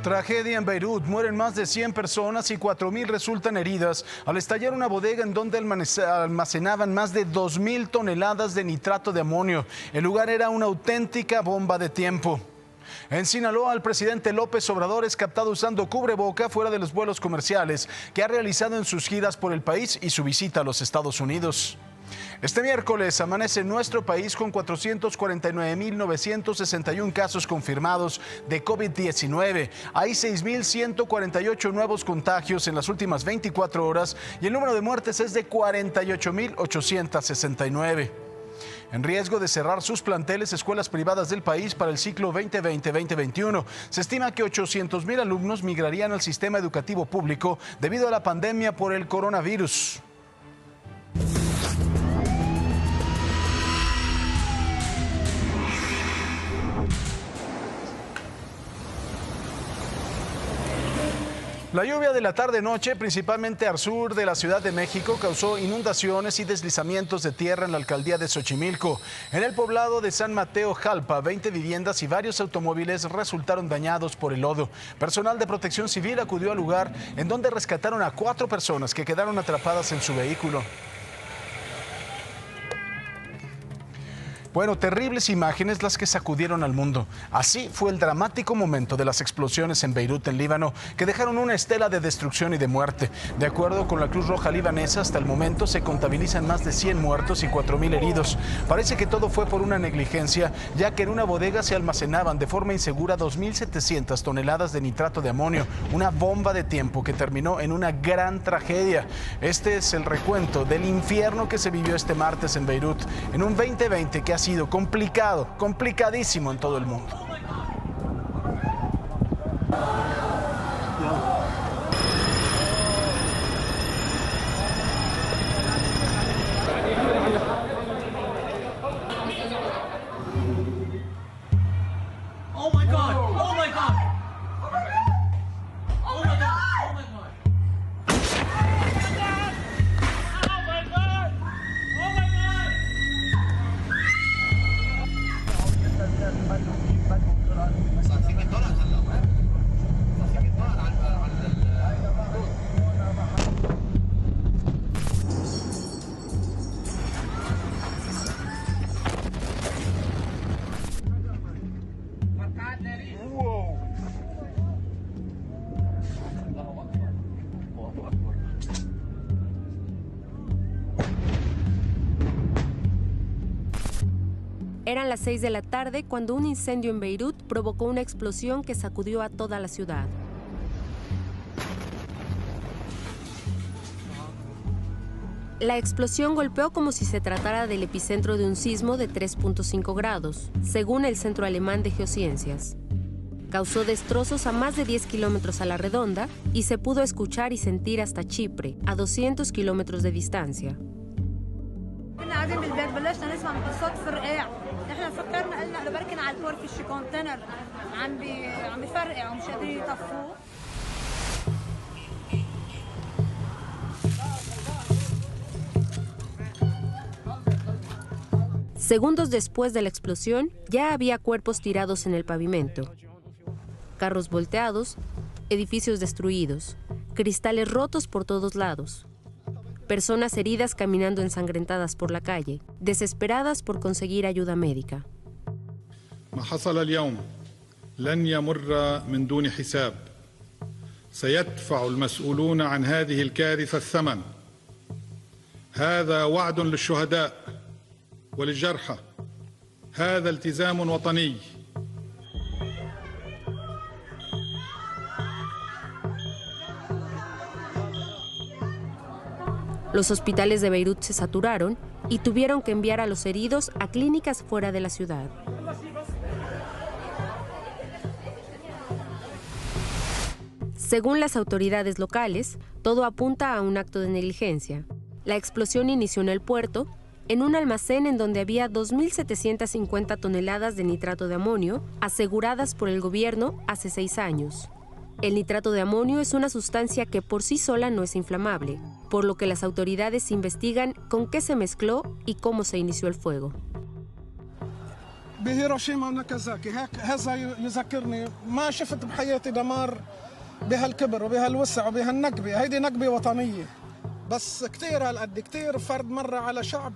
Tragedia en Beirut. Mueren más de 100 personas y 4.000 resultan heridas al estallar una bodega en donde almacenaban más de 2.000 toneladas de nitrato de amonio. El lugar era una auténtica bomba de tiempo. En Sinaloa, el presidente López Obrador es captado usando cubreboca fuera de los vuelos comerciales que ha realizado en sus giras por el país y su visita a los Estados Unidos. Este miércoles amanece nuestro país con 449.961 casos confirmados de COVID-19. Hay 6.148 nuevos contagios en las últimas 24 horas y el número de muertes es de 48.869. En riesgo de cerrar sus planteles escuelas privadas del país para el ciclo 2020-2021. Se estima que 800.000 alumnos migrarían al sistema educativo público debido a la pandemia por el coronavirus. La lluvia de la tarde-noche, principalmente al sur de la Ciudad de México, causó inundaciones y deslizamientos de tierra en la alcaldía de Xochimilco. En el poblado de San Mateo Jalpa, 20 viviendas y varios automóviles resultaron dañados por el lodo. Personal de Protección Civil acudió al lugar, en donde rescataron a 4 personas que quedaron atrapadas en su vehículo. Bueno, terribles imágenes las que sacudieron al mundo. Así fue el dramático momento de las explosiones en Beirut, en Líbano, que dejaron una estela de destrucción y de muerte. De acuerdo con la Cruz Roja libanesa, hasta el momento se contabilizan más de 100 muertos y 4.000 heridos. Parece que todo fue por una negligencia, ya que en una bodega se almacenaban de forma insegura 2.700 toneladas de nitrato de amonio, una bomba de tiempo que terminó en una gran tragedia. Este es el recuento del infierno que se vivió este martes en Beirut, en un 2020 que ha sido complicadísimo en todo el mundo. Oh my God! Oh my God! Oh my God! Oh my God! Eran las 6 de la tarde cuando un incendio en Beirut provocó una explosión que sacudió a toda la ciudad. La explosión golpeó como si se tratara del epicentro de un sismo de 3.5 grados, según el Centro Alemán de Geociencias. Causó destrozos a más de 10 kilómetros a la redonda y se pudo escuchar y sentir hasta Chipre, a 200 kilómetros de distancia. Segundos después de la explosión, ya había cuerpos tirados en el pavimento. Carros volteados, edificios destruidos, cristales rotos por todos lados. Personas heridas caminando ensangrentadas por la calle, desesperadas por conseguir ayuda médica. ما حصل اليوم لن يمر من دون حساب. سيدفع المسؤولون عن هذه الكارثة الثمن. هذا وعد للشهداء وللجرحى. هذا التزام وطني. Los hospitales de Beirut se saturaron y tuvieron que enviar a los heridos a clínicas fuera de la ciudad. Según las autoridades locales, todo apunta a un acto de negligencia. La explosión inició en el puerto, en un almacén en donde había 2.750 toneladas de nitrato de amonio aseguradas por el gobierno hace 6 años. El nitrato de amonio es una sustancia que por sí sola no es inflamable, por lo que las autoridades investigan con qué se mezcló y cómo se inició el fuego. بهيروشيما وناكازاكي. هذا يذكرني ما شفت بحياتي دمار بهالكبر وبهالوسع وبهالنكبة. هيدي نكبة وطنية، بس كتير هالقد كتير فرد مرة على شعب.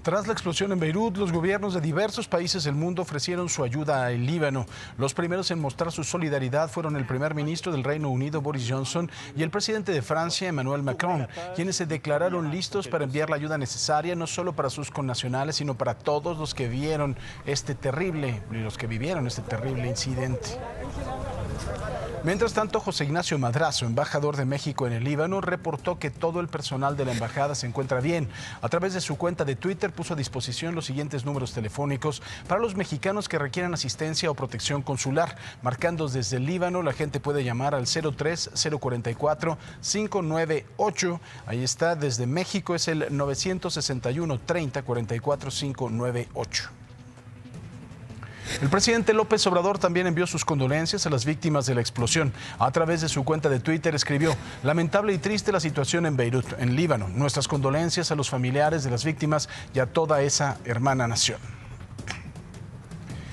Tras la explosión en Beirut, los gobiernos de diversos países del mundo ofrecieron su ayuda al Líbano. Los primeros en mostrar su solidaridad fueron el primer ministro del Reino Unido, Boris Johnson, y el presidente de Francia, Emmanuel Macron, quienes se declararon listos para enviar la ayuda necesaria no solo para sus connacionales, sino para todos los que vivieron este terrible incidente. Mientras tanto, José Ignacio Madrazo, embajador de México en el Líbano, reportó que todo el personal de la embajada se encuentra bien. A través de su cuenta de Twitter puso a disposición los siguientes números telefónicos para los mexicanos que requieran asistencia o protección consular. Marcando desde el Líbano, la gente puede llamar al 03-044-598. Ahí está, desde México es el 961-30-44-598. El presidente López Obrador también envió sus condolencias a las víctimas de la explosión. A través de su cuenta de Twitter escribió: lamentable y triste la situación en Beirut, en Líbano. Nuestras condolencias a los familiares de las víctimas y a toda esa hermana nación.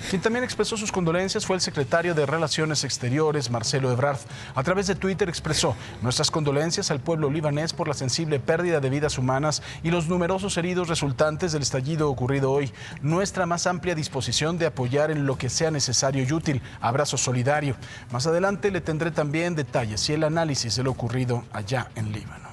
Quien también expresó sus condolencias fue el secretario de Relaciones Exteriores, Marcelo Ebrard. A través de Twitter expresó: nuestras condolencias al pueblo libanés por la sensible pérdida de vidas humanas y los numerosos heridos resultantes del estallido ocurrido hoy. Nuestra más amplia disposición de apoyar en lo que sea necesario y útil. Abrazo solidario. Más adelante le tendré también detalles y el análisis de lo ocurrido allá en Líbano.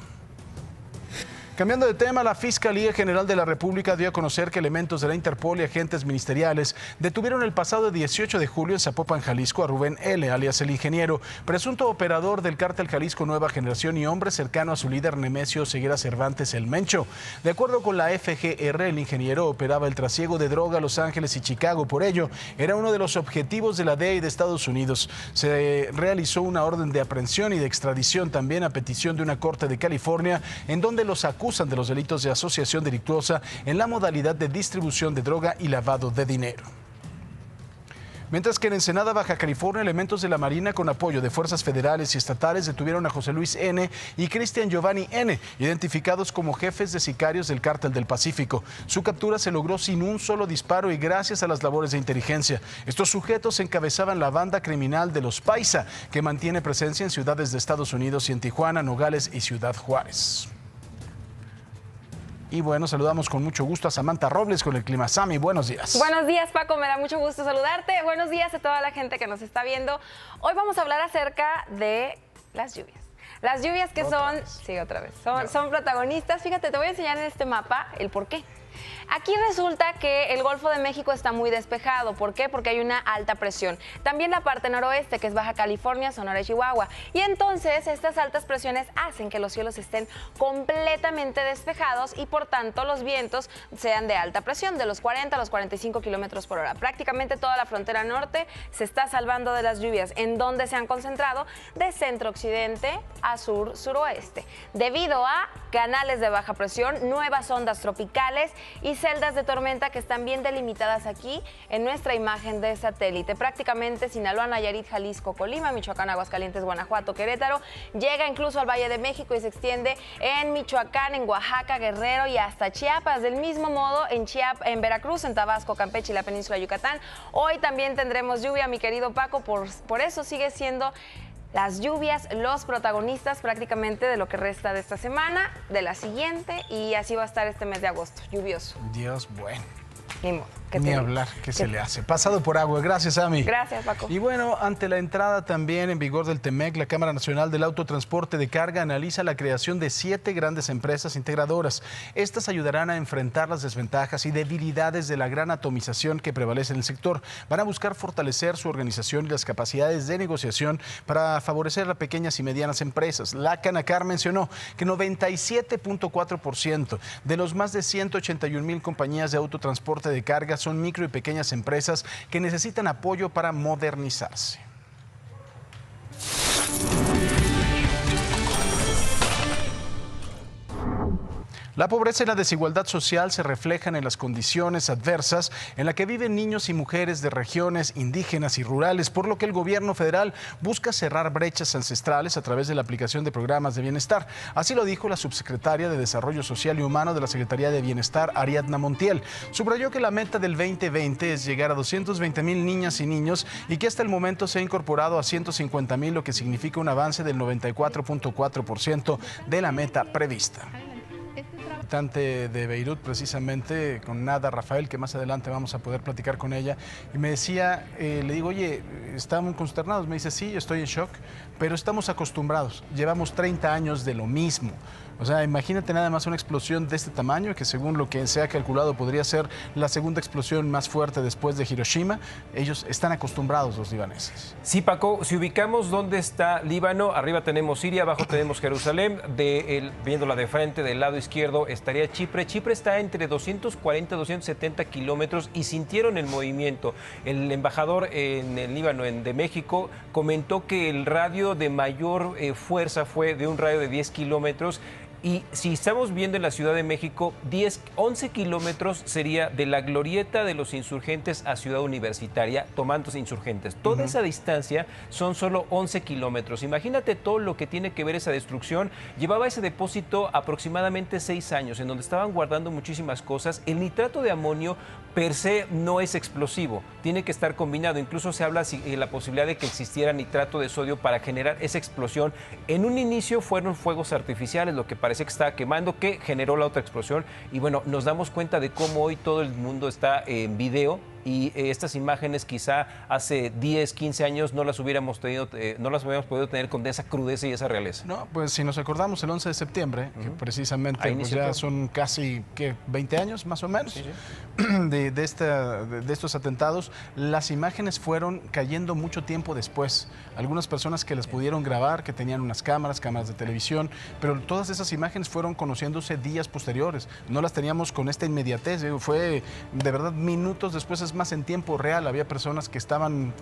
Cambiando de tema, la Fiscalía General de la República dio a conocer que elementos de la Interpol y agentes ministeriales detuvieron el pasado 18 de julio en Zapopan, Jalisco, a Rubén L., alias El Ingeniero, presunto operador del cártel Jalisco Nueva Generación y hombre cercano a su líder Nemesio Ceguera Cervantes, El Mencho. De acuerdo con la FGR, El Ingeniero operaba el trasiego de droga a Los Ángeles y Chicago. Por ello, era uno de los objetivos de la DEA y de Estados Unidos. Se realizó una orden de aprehensión y de extradición también a petición de una corte de California, en donde los acusan de los delitos de asociación delictuosa en la modalidad de distribución de droga y lavado de dinero. Mientras que en Ensenada, Baja California, elementos de la Marina con apoyo de fuerzas federales y estatales detuvieron a José Luis N. y Cristian Giovanni N., identificados como jefes de sicarios del Cártel del Pacífico. Su captura se logró sin un solo disparo y gracias a las labores de inteligencia. Estos sujetos encabezaban la banda criminal de los Paisa, que mantiene presencia en ciudades de Estados Unidos y en Tijuana, Nogales y Ciudad Juárez. Y bueno, saludamos con mucho gusto a Samantha Robles con el clima. Sami, buenos días. Buenos días, Paco, me da mucho gusto saludarte. Buenos días a toda la gente que nos está viendo. Hoy vamos a hablar acerca de las lluvias. Las lluvias que son, sí, otra vez, son protagonistas. Fíjate, te voy a enseñar en este mapa el por qué. Aquí resulta que el Golfo de México está muy despejado. ¿Por qué? Porque hay una alta presión. También la parte noroeste, que es Baja California, Sonora y Chihuahua. Y entonces estas altas presiones hacen que los cielos estén completamente despejados y por tanto los vientos sean de alta presión, de los 40 a los 45 kilómetros por hora. Prácticamente toda la frontera norte se está salvando de las lluvias. ¿En dónde se han concentrado? De centro-occidente a sur-suroeste. Debido a canales de baja presión, nuevas ondas tropicales y celdas de tormenta que están bien delimitadas aquí en nuestra imagen de satélite. Prácticamente Sinaloa, Nayarit, Jalisco, Colima, Michoacán, Aguascalientes, Guanajuato, Querétaro, llega incluso al Valle de México y se extiende en Michoacán, en Oaxaca, Guerrero y hasta Chiapas. Del mismo modo en Veracruz, en Tabasco, Campeche y la península de Yucatán. Hoy también tendremos lluvia, mi querido Paco, por eso sigue siendo las lluvias los protagonistas prácticamente de lo que resta de esta semana, de la siguiente, y así va a estar este mes de agosto, lluvioso. Dios, bueno. Ni hablar, ¿qué se le hace? Pasado por agua. Gracias, Ami. Gracias, Paco. Y bueno, ante la entrada también en vigor del TEMEC, la Cámara Nacional del Autotransporte de Carga analiza la creación de 7 grandes empresas integradoras. Estas ayudarán a enfrentar las desventajas y debilidades de la gran atomización que prevalece en el sector. Van a buscar fortalecer su organización y las capacidades de negociación para favorecer a pequeñas y medianas empresas. La Canacar mencionó que 97.4% de los más de 181,000 compañías de autotransporte de carga son micro y pequeñas empresas que necesitan apoyo para modernizarse. La pobreza y la desigualdad social se reflejan en las condiciones adversas en las que viven niños y mujeres de regiones indígenas y rurales, por lo que el gobierno federal busca cerrar brechas ancestrales a través de la aplicación de programas de bienestar. Así lo dijo la subsecretaria de Desarrollo Social y Humano de la Secretaría de Bienestar, Ariadna Montiel. Subrayó que la meta del 2020 es llegar a 220,000 niñas y niños y que hasta el momento se ha incorporado a 150,000, lo que significa un avance del 94.4% de la meta prevista. De Beirut, precisamente, con Nada Rafael, que más adelante vamos a poder platicar con ella, y me decía, le digo, oye, ¿estamos consternados? Me dice, sí, estoy en shock, pero estamos acostumbrados, llevamos 30 años de lo mismo. O sea, imagínate nada más una explosión de este tamaño, que según lo que se ha calculado podría ser la segunda explosión más fuerte después de Hiroshima. Ellos están acostumbrados, los libaneses. Sí, Paco, si ubicamos dónde está Líbano, arriba tenemos Siria, abajo tenemos Jerusalén, viéndola de frente, del lado izquierdo estaría Chipre. Chipre está entre 240 y 270 kilómetros y sintieron el movimiento. El embajador en el Líbano, de México, comentó que el radio de mayor fuerza fue de un radio de 10 kilómetros. Y si estamos viendo en la Ciudad de México, 11 kilómetros sería de la glorieta de los insurgentes a Ciudad Universitaria, tomándose insurgentes. Toda esa distancia son solo 11 kilómetros. Imagínate todo lo que tiene que ver esa destrucción. Llevaba ese depósito aproximadamente 6 años, en donde estaban guardando muchísimas cosas. El nitrato de amonio per se no es explosivo, tiene que estar combinado. Incluso se habla de la posibilidad de que existiera nitrato de sodio para generar esa explosión. En un inicio fueron fuegos artificiales, lo que parece que estaba quemando, que generó la otra explosión. Y bueno, nos damos cuenta de cómo hoy todo el mundo está en video. Y estas imágenes quizá hace 10, 15 años no las hubiéramos podido tener con esa crudeza y esa realeza. No, pues si nos acordamos el 11 de septiembre, que precisamente pues ya son casi 20 años más o menos, sí. de estos atentados, las imágenes fueron cayendo mucho tiempo después. Algunas personas que las pudieron grabar, que tenían unas cámaras de televisión, pero todas esas imágenes fueron conociéndose días posteriores. No las teníamos con esta inmediatez, fue de verdad minutos después. Es más, en tiempo real había personas que estaban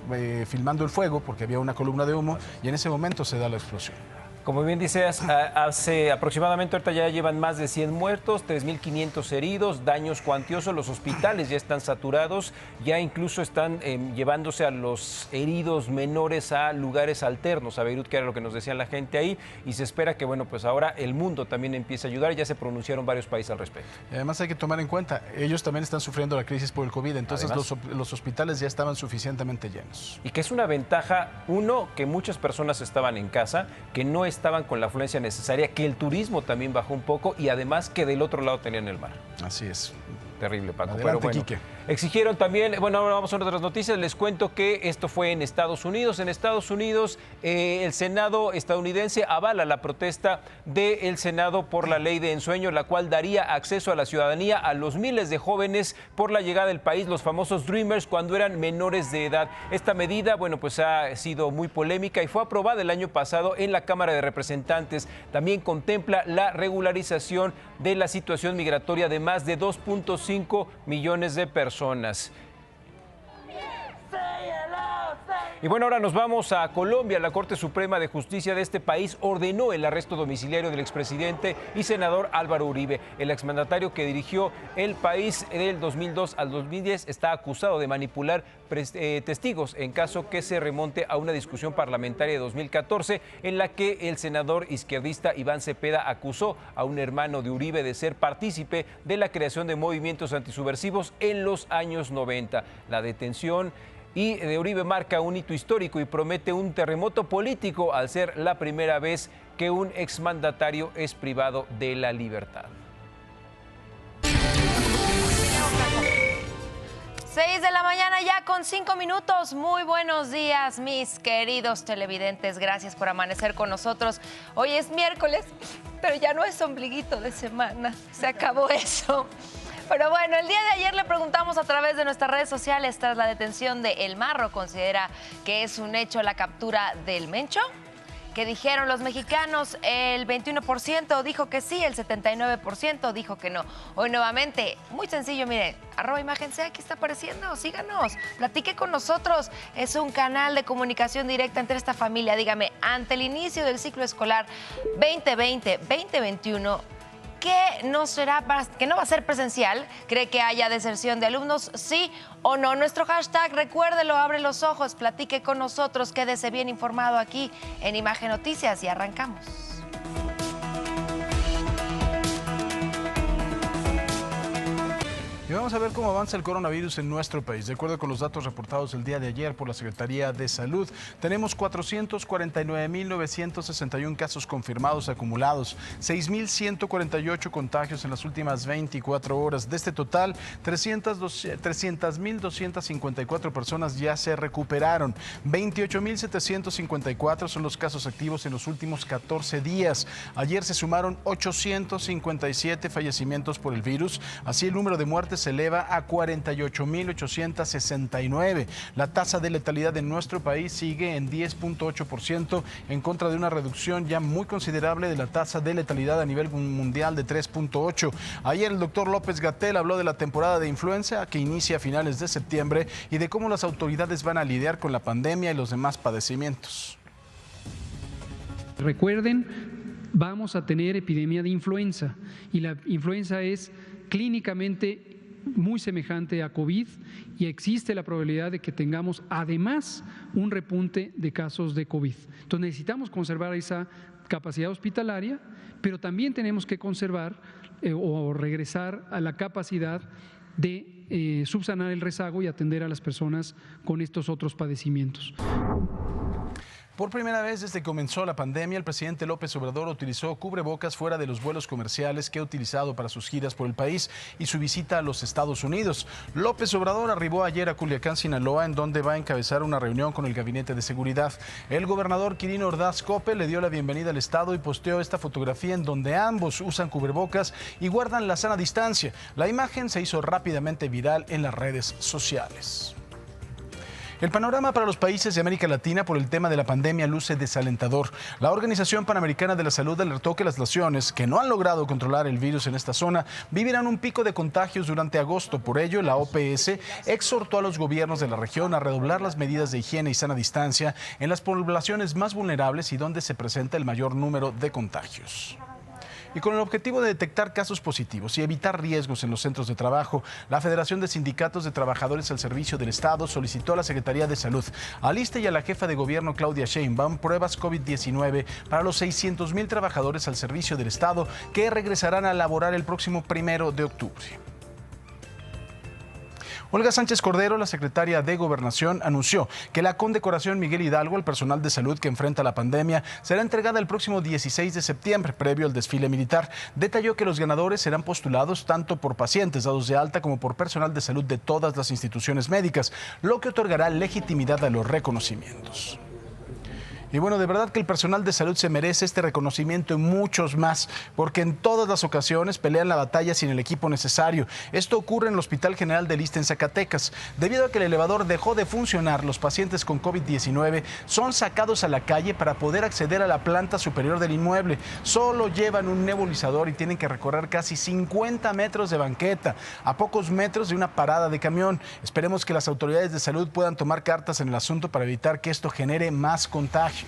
filmando el fuego porque había una columna de humo y en ese momento se da la explosión. Como bien dices, hace aproximadamente, ahorita ya llevan más de 100 muertos, 3.500 heridos, daños cuantiosos, los hospitales ya están saturados, ya incluso están llevándose a los heridos menores a lugares alternos, a Beirut, que era lo que nos decía la gente ahí, y se espera que, bueno, pues ahora el mundo también empiece a ayudar, ya se pronunciaron varios países al respecto. Y además hay que tomar en cuenta, ellos también están sufriendo la crisis por el COVID, entonces los hospitales ya estaban suficientemente llenos. Y que es una ventaja, uno, que muchas personas estaban en casa, que no estaban con la afluencia necesaria, que el turismo también bajó un poco y además que del otro lado tenían el mar. Así es. Terrible, Paco. Adelante, pero bueno, Quique. Exigieron también, bueno, ahora vamos a otras noticias, les cuento que esto fue en Estados Unidos. En Estados Unidos, el Senado estadounidense avala la protesta del Senado por la ley de ensueño, la cual daría acceso a la ciudadanía a los miles de jóvenes por la llegada del país, los famosos Dreamers, cuando eran menores de edad. Esta medida, bueno, pues ha sido muy polémica y fue aprobada el año pasado en la Cámara de Representantes. También contempla la regularización de la situación migratoria de más de 2.5 millones de personas. Y bueno, ahora nos vamos a Colombia. La Corte Suprema de Justicia de este país ordenó el arresto domiciliario del expresidente y senador Álvaro Uribe. El exmandatario que dirigió el país del 2002 al 2010 está acusado de manipular testigos en caso que se remonte a una discusión parlamentaria de 2014 en la que el senador izquierdista Iván Cepeda acusó a un hermano de Uribe de ser partícipe de la creación de movimientos antisubversivos en los años 90. La detención de Uribe marca un hito histórico y promete un terremoto político al ser la primera vez que un exmandatario es privado de la libertad. 6 de la mañana ya con 5 minutos. Muy buenos días, mis queridos televidentes. Gracias por amanecer con nosotros. Hoy es miércoles, pero ya no es ombliguito de semana. Se acabó eso. Pero bueno, el día de ayer le preguntamos a través de nuestras redes sociales tras la detención de El Marro. ¿Considera que es un hecho la captura del Mencho? ¿Qué dijeron los mexicanos? El 21% dijo que sí, el 79% dijo que no. Hoy nuevamente, muy sencillo, mire, @imagen_sea, aquí está apareciendo, síganos, platique con nosotros. Es un canal de comunicación directa entre esta familia. Dígame, ante el inicio del ciclo escolar 2020-2021, que no va a ser presencial. ¿Cree que haya deserción de alumnos? ¿Sí o no? Nuestro hashtag, recuérdelo, abre los ojos, platique con nosotros, quédese bien informado aquí en Imagen Noticias y arrancamos. Y vamos a ver cómo avanza el coronavirus en nuestro país. De acuerdo con los datos reportados el día de ayer por la Secretaría de Salud, tenemos 449.961 casos confirmados acumulados, 6.148 contagios en las últimas 24 horas. De este total, 300.254 personas ya se recuperaron. 28.754 son los casos activos en los últimos 14 días. Ayer se sumaron 857 fallecimientos por el virus. Así, el número de muertes se eleva a 48.869. La tasa de letalidad en nuestro país sigue en 10.8%, en contra de una reducción ya muy considerable de la tasa de letalidad a nivel mundial de 3.8%. Ayer el doctor López-Gatell habló de la temporada de influenza que inicia a finales de septiembre y de cómo las autoridades van a lidiar con la pandemia y los demás padecimientos. Recuerden, vamos a tener epidemia de influenza y la influenza es clínicamente muy semejante a COVID y existe la probabilidad de que tengamos además un repunte de casos de COVID. Entonces necesitamos conservar esa capacidad hospitalaria, pero también tenemos que conservar o regresar a la capacidad de subsanar el rezago y atender a las personas con estos otros padecimientos. Por primera vez desde que comenzó la pandemia, el presidente López Obrador utilizó cubrebocas fuera de los vuelos comerciales que ha utilizado para sus giras por el país y su visita a los Estados Unidos. López Obrador arribó ayer a Culiacán, Sinaloa, en donde va a encabezar una reunión con el Gabinete de Seguridad. El gobernador Quirino Ordaz Coppel le dio la bienvenida al estado y posteó esta fotografía en donde ambos usan cubrebocas y guardan la sana distancia. La imagen se hizo rápidamente viral en las redes sociales. El panorama para los países de América Latina por el tema de la pandemia luce desalentador. La Organización Panamericana de la Salud alertó que las naciones que no han logrado controlar el virus en esta zona vivirán un pico de contagios durante agosto. Por ello, la OPS exhortó a los gobiernos de la región a redoblar las medidas de higiene y sana distancia en las poblaciones más vulnerables y donde se presenta el mayor número de contagios. Y con el objetivo de detectar casos positivos y evitar riesgos en los centros de trabajo, la Federación de Sindicatos de Trabajadores al Servicio del Estado solicitó a la Secretaría de Salud, al ISSSTE y a la jefa de gobierno Claudia Sheinbaum pruebas COVID-19 para los 600,000 trabajadores al servicio del Estado que regresarán a laborar el próximo 1 de octubre. Olga Sánchez Cordero, la secretaria de Gobernación, anunció que la condecoración Miguel Hidalgo al personal de salud que enfrenta la pandemia será entregada el próximo 16 de septiembre, previo al desfile militar. Detalló que los ganadores serán postulados tanto por pacientes dados de alta como por personal de salud de todas las instituciones médicas, lo que otorgará legitimidad a los reconocimientos. Y bueno, de verdad que el personal de salud se merece este reconocimiento y muchos más, porque en todas las ocasiones pelean la batalla sin el equipo necesario. Esto ocurre en el Hospital General del ISSSTE en Zacatecas. Debido a que el elevador dejó de funcionar, los pacientes con COVID-19 son sacados a la calle para poder acceder a la planta superior del inmueble. Solo llevan un nebulizador y tienen que recorrer casi 50 metros de banqueta, a pocos metros de una parada de camión. Esperemos que las autoridades de salud puedan tomar cartas en el asunto para evitar que esto genere más contagios.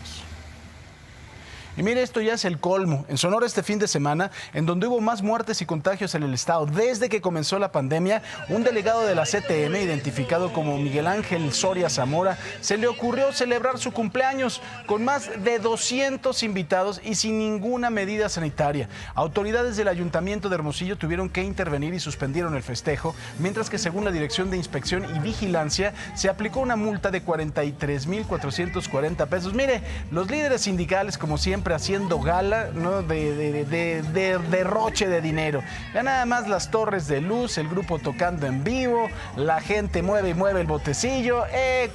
Y mire, esto ya es el colmo. En Sonora este fin de semana, en donde hubo más muertes y contagios en el estado desde que comenzó la pandemia, un delegado de la CTM, identificado como Miguel Ángel Soria Zamora, se le ocurrió celebrar su cumpleaños con más de 200 invitados y sin ninguna medida sanitaria. Autoridades del Ayuntamiento de Hermosillo tuvieron que intervenir y suspendieron el festejo, mientras que según la Dirección de Inspección y Vigilancia se aplicó una multa de 43,440 pesos. Mire, los líderes sindicales, como siempre, haciendo gala, ¿no?, de derroche de dinero. Ya nada más las torres de luz, el grupo tocando en vivo, la gente mueve y mueve el botecillo.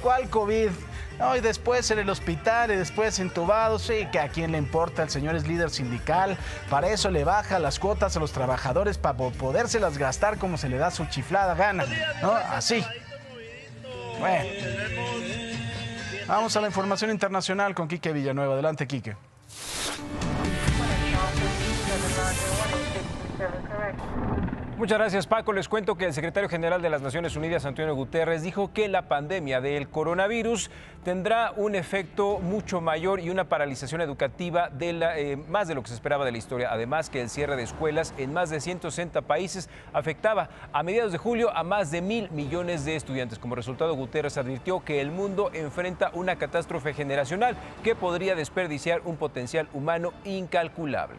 ¿Cuál COVID? No, y después en el hospital y después entubados. Sí, que a quién le importa, el señor es líder sindical, para eso le baja las cuotas a los trabajadores para podérselas gastar como se le da su chiflada gana, ¿no? Así. Bueno. Vamos a la información internacional con Quique Villanueva. Adelante, Quique. Muchas gracias, Paco. Les cuento que el secretario general de las Naciones Unidas, Antonio Guterres, dijo que la pandemia del coronavirus tendrá un efecto mucho mayor y una paralización educativa más de lo que se esperaba de la historia. Además, que el cierre de escuelas en más de 160 países afectaba a mediados de julio a más de 1.000 millones de estudiantes. Como resultado, Guterres advirtió que el mundo enfrenta una catástrofe generacional que podría desperdiciar un potencial humano incalculable.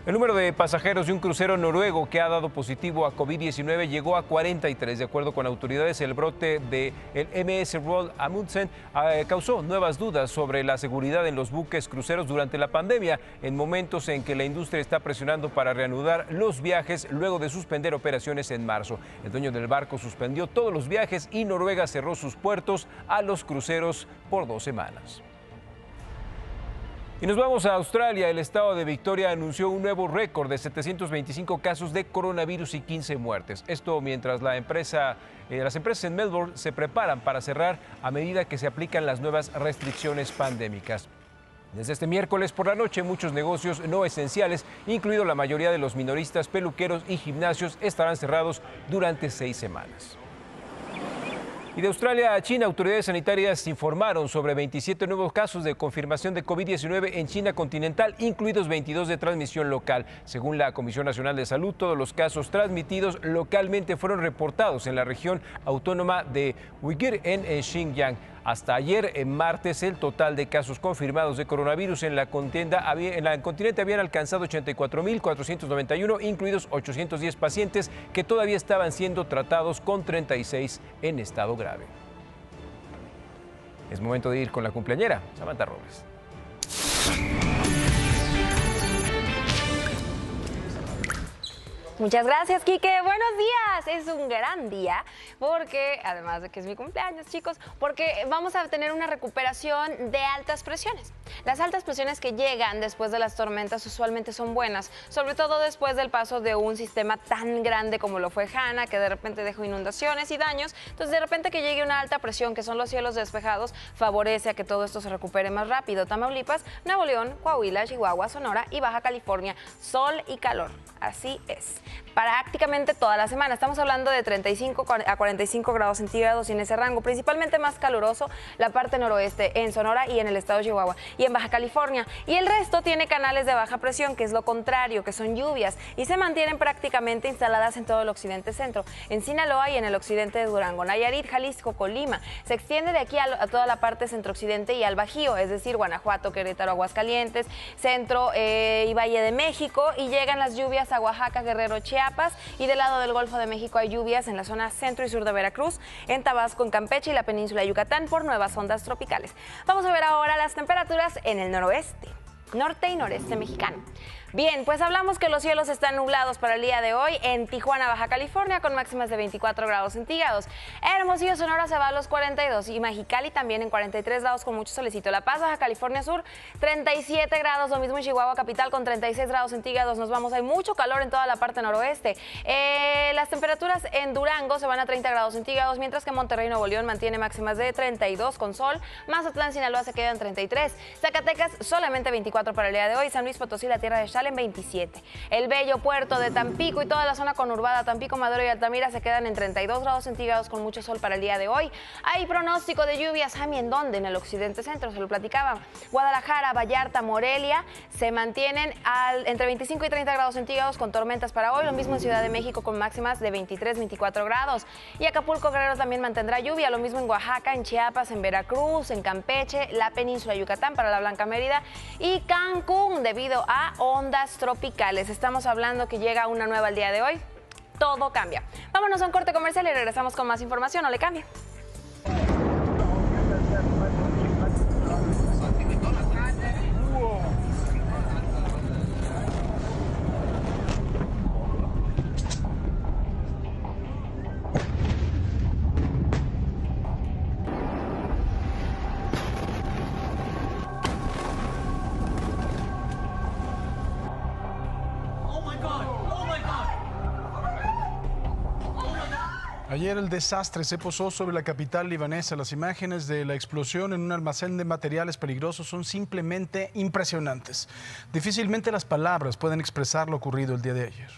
El número de pasajeros de un crucero noruego que ha dado positivo a COVID-19 llegó a 43. De acuerdo con autoridades, el brote del MS Roald Amundsen causó nuevas dudas sobre la seguridad en los buques cruceros durante la pandemia, en momentos en que la industria está presionando para reanudar los viajes luego de suspender operaciones en marzo. El dueño del barco suspendió todos los viajes y Noruega cerró sus puertos a los cruceros por 2 semanas. Y nos vamos a Australia. El estado de Victoria anunció un nuevo récord de 725 casos de coronavirus y 15 muertes. Esto mientras las empresas en Melbourne se preparan para cerrar a medida que se aplican las nuevas restricciones pandémicas. Desde este miércoles por la noche, muchos negocios no esenciales, incluido la mayoría de los minoristas, peluqueros y gimnasios, estarán cerrados durante 6 semanas. Y de Australia a China, autoridades sanitarias informaron sobre 27 nuevos casos de confirmación de COVID-19 en China continental, incluidos 22 de transmisión local. Según la Comisión Nacional de Salud, todos los casos transmitidos localmente fueron reportados en la región autónoma de Uyghur en Xinjiang. Hasta ayer, en martes, el total de casos confirmados de coronavirus en el continente habían alcanzado 84.491, incluidos 810 pacientes que todavía estaban siendo tratados, con 36 en estado grave. Es momento de ir con la cumpleañera, Samantha Robles. Muchas gracias, Quique. Buenos días. Es un gran día porque, además de que es mi cumpleaños, chicos, porque vamos a tener una recuperación de altas presiones. Las altas presiones que llegan después de las tormentas usualmente son buenas, sobre todo después del paso de un sistema tan grande como lo fue Hanna, que de repente dejó inundaciones y daños. Entonces, de repente que llegue una alta presión, que son los cielos despejados, favorece a que todo esto se recupere más rápido. Tamaulipas, Nuevo León, Coahuila, Chihuahua, Sonora y Baja California. Sol y calor. Así es. Prácticamente toda la semana. Estamos hablando de 35 a 45 grados centígrados y en ese rango, principalmente más caluroso la parte noroeste en Sonora y en el estado de Chihuahua y en Baja California. Y el resto tiene canales de baja presión, que es lo contrario, que son lluvias, y se mantienen prácticamente instaladas en todo el occidente centro, en Sinaloa y en el occidente de Durango, Nayarit, Jalisco, Colima. Se extiende de aquí a toda la parte centro-occidente y al Bajío, es decir, Guanajuato, Querétaro, Aguascalientes, centro y Valle de México, y llegan las lluvias a Oaxaca, Guerrero, Chiapas, y del lado del Golfo de México hay lluvias en la zona centro y sur de Veracruz, en Tabasco, en Campeche y la península de Yucatán por nuevas ondas tropicales. Vamos a ver ahora las temperaturas en el noroeste, norte y noreste mexicano. Bien, pues hablamos que los cielos están nublados para el día de hoy en Tijuana, Baja California, con máximas de 24 grados centígrados. Hermosillo, Sonora se va a los 42 y Mexicali también en 43 grados con mucho solecito. La Paz, Baja California Sur, 37 grados, lo mismo en Chihuahua capital con 36 grados centígrados. Nos vamos, hay mucho calor en toda la parte noroeste. Las temperaturas en Durango se van a 30 grados centígrados, mientras que Monterrey, Nuevo León mantiene máximas de 32 con sol. Mazatlán, Sinaloa se queda en 33. Zacatecas solamente 24 para el día de hoy. San Luis Potosí, la tierra de en 27. El bello puerto de Tampico y toda la zona conurbada, Tampico, Madero y Altamira, se quedan en 32 grados centígrados con mucho sol para el día de hoy. Hay pronóstico de lluvias. ¿En dónde? En el occidente centro, se lo platicaba. Guadalajara, Vallarta, Morelia se mantienen entre 25 y 30 grados centígrados con tormentas para hoy. Lo mismo en Ciudad de México con máximas de 23, 24 grados. Y Acapulco, Guerrero también mantendrá lluvia. Lo mismo en Oaxaca, en Chiapas, en Veracruz, en Campeche, la península de Yucatán para la Blanca Mérida y Cancún debido a ondas tropicales. Estamos hablando que llega una nueva el día de hoy. Todo cambia. Vámonos a un corte comercial y regresamos con más información. No le cambie. Ayer el desastre se posó sobre la capital libanesa. Las imágenes de la explosión en un almacén de materiales peligrosos son simplemente impresionantes. Difícilmente las palabras pueden expresar lo ocurrido el día de ayer.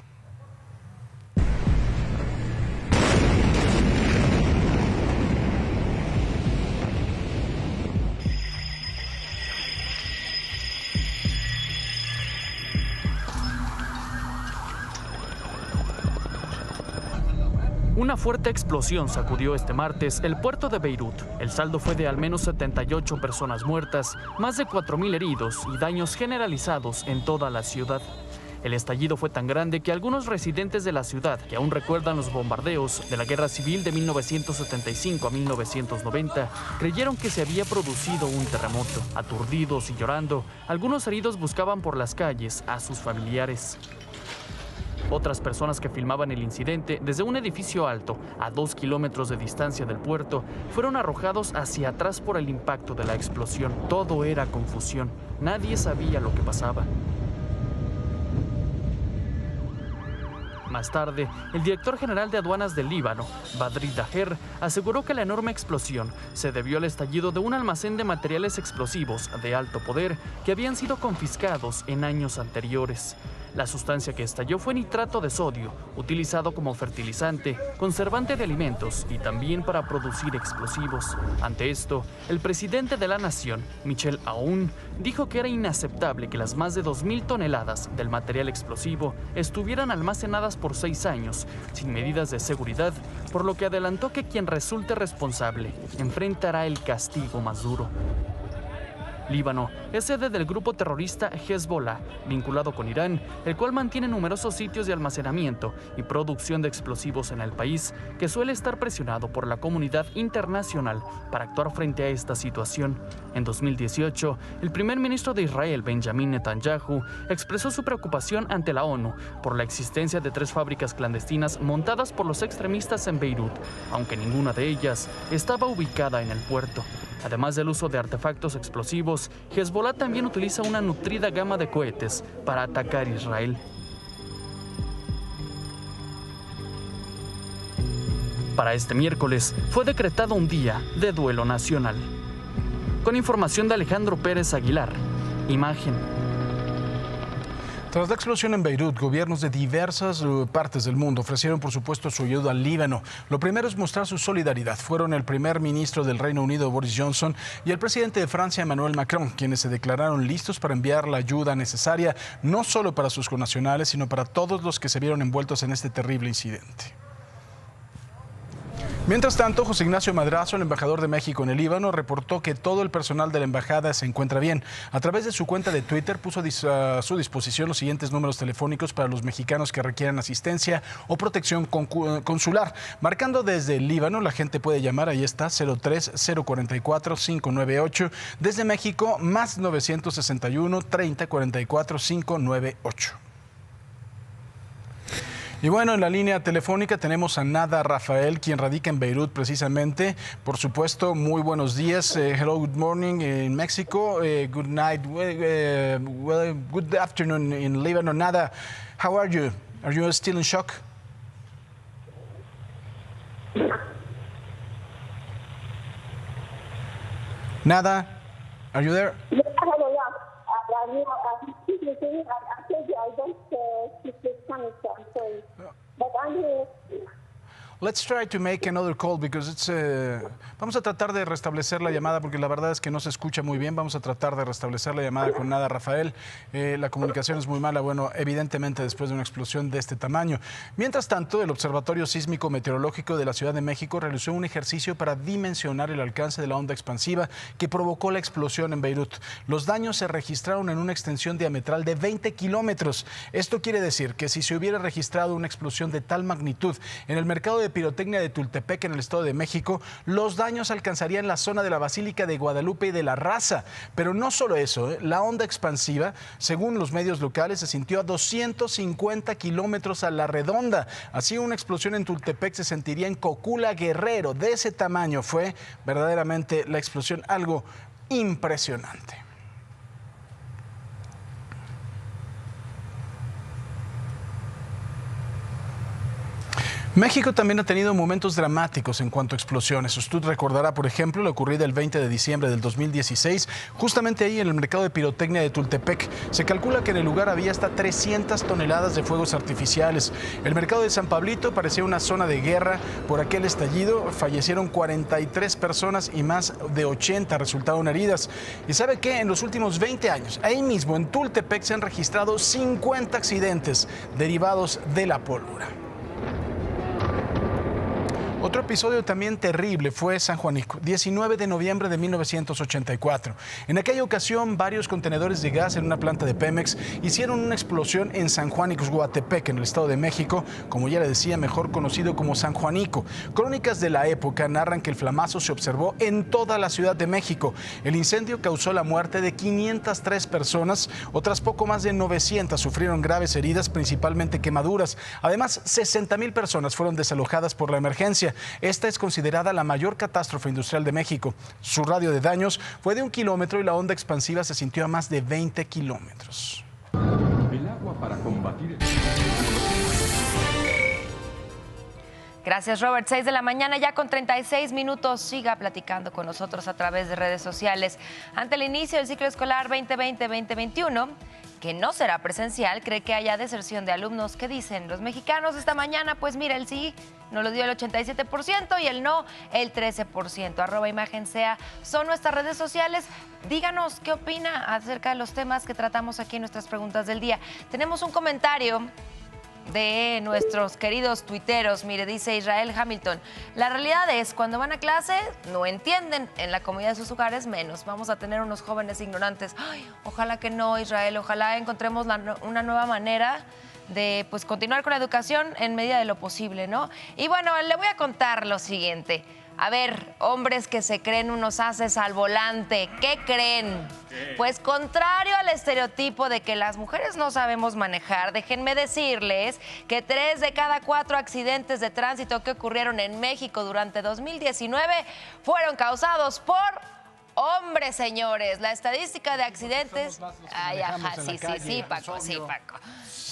Una fuerte explosión sacudió este martes el puerto de Beirut. El saldo fue de al menos 78 personas muertas, más de 4.000 heridos y daños generalizados en toda la ciudad. El estallido fue tan grande que algunos residentes de la ciudad, que aún recuerdan los bombardeos de la guerra civil de 1975 a 1990, creyeron que se había producido un terremoto. Aturdidos y llorando, algunos heridos buscaban por las calles a sus familiares. Otras personas que filmaban el incidente desde un edificio alto, a 2 kilómetros de distancia del puerto, fueron arrojados hacia atrás por el impacto de la explosión. Todo era confusión. Nadie sabía lo que pasaba. Más tarde, el director general de aduanas del Líbano, Badri Daher, aseguró que la enorme explosión se debió al estallido de un almacén de materiales explosivos de alto poder que habían sido confiscados en años anteriores. La sustancia que estalló fue nitrato de sodio, utilizado como fertilizante, conservante de alimentos y también para producir explosivos. Ante esto, el presidente de la nación, Michel Aoun, dijo que era inaceptable que las más de 2.000 toneladas del material explosivo estuvieran almacenadas por 6 años, sin medidas de seguridad, por lo que adelantó que quien resulte responsable enfrentará el castigo más duro. Líbano es sede del grupo terrorista Hezbollah, vinculado con Irán, el cual mantiene numerosos sitios de almacenamiento y producción de explosivos en el país, que suele estar presionado por la comunidad internacional para actuar frente a esta situación. En 2018, el primer ministro de Israel, Benjamin Netanyahu, expresó su preocupación ante la ONU por la existencia de 3 fábricas clandestinas montadas por los extremistas en Beirut, aunque ninguna de ellas estaba ubicada en el puerto. Además del uso de artefactos explosivos, Hezbollah también utiliza una nutrida gama de cohetes para atacar Israel. Para este miércoles fue decretado un día de duelo nacional. Con información de Alejandro Pérez Aguilar, Imagen. Tras la explosión en Beirut, gobiernos de diversas partes del mundo ofrecieron, por supuesto, su ayuda al Líbano. Lo primero es mostrar su solidaridad. Fueron el primer ministro del Reino Unido, Boris Johnson, y el presidente de Francia, Emmanuel Macron, quienes se declararon listos para enviar la ayuda necesaria, no solo para sus connacionales, sino para todos los que se vieron envueltos en este terrible incidente. Mientras tanto, José Ignacio Madrazo, el embajador de México en el Líbano, reportó que todo el personal de la embajada se encuentra bien. A través de su cuenta de Twitter puso a su disposición los siguientes números telefónicos para los mexicanos que requieran asistencia o protección consular. Marcando desde el Líbano, la gente puede llamar, ahí está, 03-044-598. Desde México, más 961-3044-598. Y bueno, en la línea telefónica tenemos a Nada Rafael, quien radica en Beirut precisamente. Por supuesto, muy buenos días. Hello, good morning in Mexico. Good night, good afternoon in Lebanon. Nada, how are you? Are you still in shock? Nada, are you there? But I'm here. Let's try to make another call because it's vamos a tratar de restablecer la llamada porque la verdad es que no se escucha muy bien. Vamos a tratar de restablecer la llamada con Nada Rafael. La comunicación es muy mala, bueno, evidentemente después de una explosión de este tamaño. Mientras tanto, el Observatorio Sísmico Meteorológico de la Ciudad de México realizó un ejercicio para dimensionar el alcance de la onda expansiva que provocó la explosión en Beirut. Los daños se registraron en una extensión diametral de 20 kilómetros. Esto quiere decir que si se hubiera registrado una explosión de tal magnitud en el mercado de pirotecnia de Tultepec en el Estado de México, los daños alcanzarían la zona de la Basílica de Guadalupe y de La Raza. Pero no solo eso, la onda expansiva, según los medios locales, se sintió a 250 kilómetros a la redonda. Así, una explosión en Tultepec se sentiría en Cocula, Guerrero. De ese tamaño fue verdaderamente la explosión, algo impresionante. México también ha tenido momentos dramáticos en cuanto a explosiones. Usted recordará, por ejemplo, lo ocurrido el 20 de diciembre del 2016, justamente ahí en el mercado de pirotecnia de Tultepec. Se calcula que en el lugar había hasta 300 toneladas de fuegos artificiales. El mercado de San Pablito parecía una zona de guerra. Por aquel estallido fallecieron 43 personas y más de 80 resultaron heridas. ¿Y sabe qué? En los últimos 20 años, ahí mismo en Tultepec se han registrado 50 accidentes derivados de la pólvora. Otro episodio también terrible fue San Juanico, 19 de noviembre de 1984. En aquella ocasión, varios contenedores de gas en una planta de Pemex hicieron una explosión en San Juan Ixhuatepec, en el Estado de México, como ya le decía, mejor conocido como San Juanico. Crónicas de la época narran que el flamazo se observó en toda la Ciudad de México. El incendio causó la muerte de 503 personas, otras poco más de 900 sufrieron graves heridas, principalmente quemaduras. Además, 60,000 personas fueron desalojadas por la emergencia. Esta es considerada la mayor catástrofe industrial de México. Su radio de daños fue de 1 kilómetro y la onda expansiva se sintió a más de 20 kilómetros. El agua para combatir. Gracias, Robert. 6 de la mañana, ya con 36 minutos. Siga platicando con nosotros a través de redes sociales. Ante el inicio del ciclo escolar 2020-2021, que no será presencial, cree que haya deserción de alumnos. ¿Qué dicen los mexicanos esta mañana? Pues mira, el sí nos lo dio el 87% y el no el 13%. @ImagenSea son nuestras redes sociales. Díganos qué opina acerca de los temas que tratamos aquí en nuestras preguntas del día. Tenemos un comentario de nuestros queridos tuiteros. Mire, dice Israel Hamilton: la realidad es, cuando van a clase no entienden, en la comodidad de sus hogares menos. Vamos a tener unos jóvenes ignorantes. Ay, ojalá que no, Israel, ojalá encontremos una nueva manera de pues continuar con la educación en medida de lo posible, ¿no? Y bueno, le voy a contar lo siguiente. A ver, hombres que se creen unos ases al volante, ¿qué creen? Pues contrario al estereotipo de que las mujeres no sabemos manejar, déjenme decirles que 3 de cada 4 accidentes de tránsito que ocurrieron en México durante 2019 fueron causados por hombres, señores. La estadística de accidentes... Ay, ajá, sí, Paco.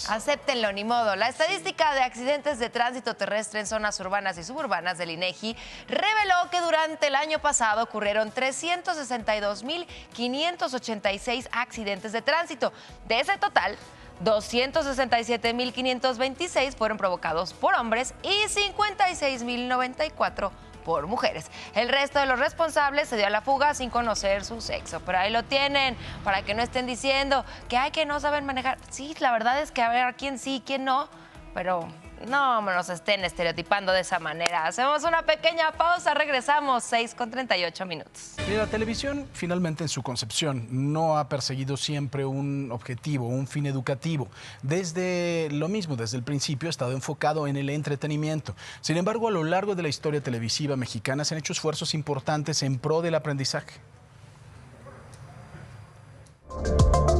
Acéptenlo, ni modo. La estadística de accidentes de tránsito terrestre en zonas urbanas y suburbanas del INEGI reveló que durante el año pasado ocurrieron 362,586 accidentes de tránsito. De ese total, 267,526 fueron provocados por hombres y 56,094 por mujeres. El resto de los responsables se dio a la fuga sin conocer su sexo. Pero ahí lo tienen, para que no estén diciendo que no saben manejar. Sí, la verdad es que a ver quién sí, quién no, pero no nos estén estereotipando de esa manera. Hacemos una pequeña pausa, regresamos, 6:38 minutos. La televisión, finalmente, en su concepción, no ha perseguido siempre un objetivo, un fin educativo. Desde el principio ha estado enfocado en el entretenimiento. Sin embargo, a lo largo de la historia televisiva mexicana se han hecho esfuerzos importantes en pro del aprendizaje.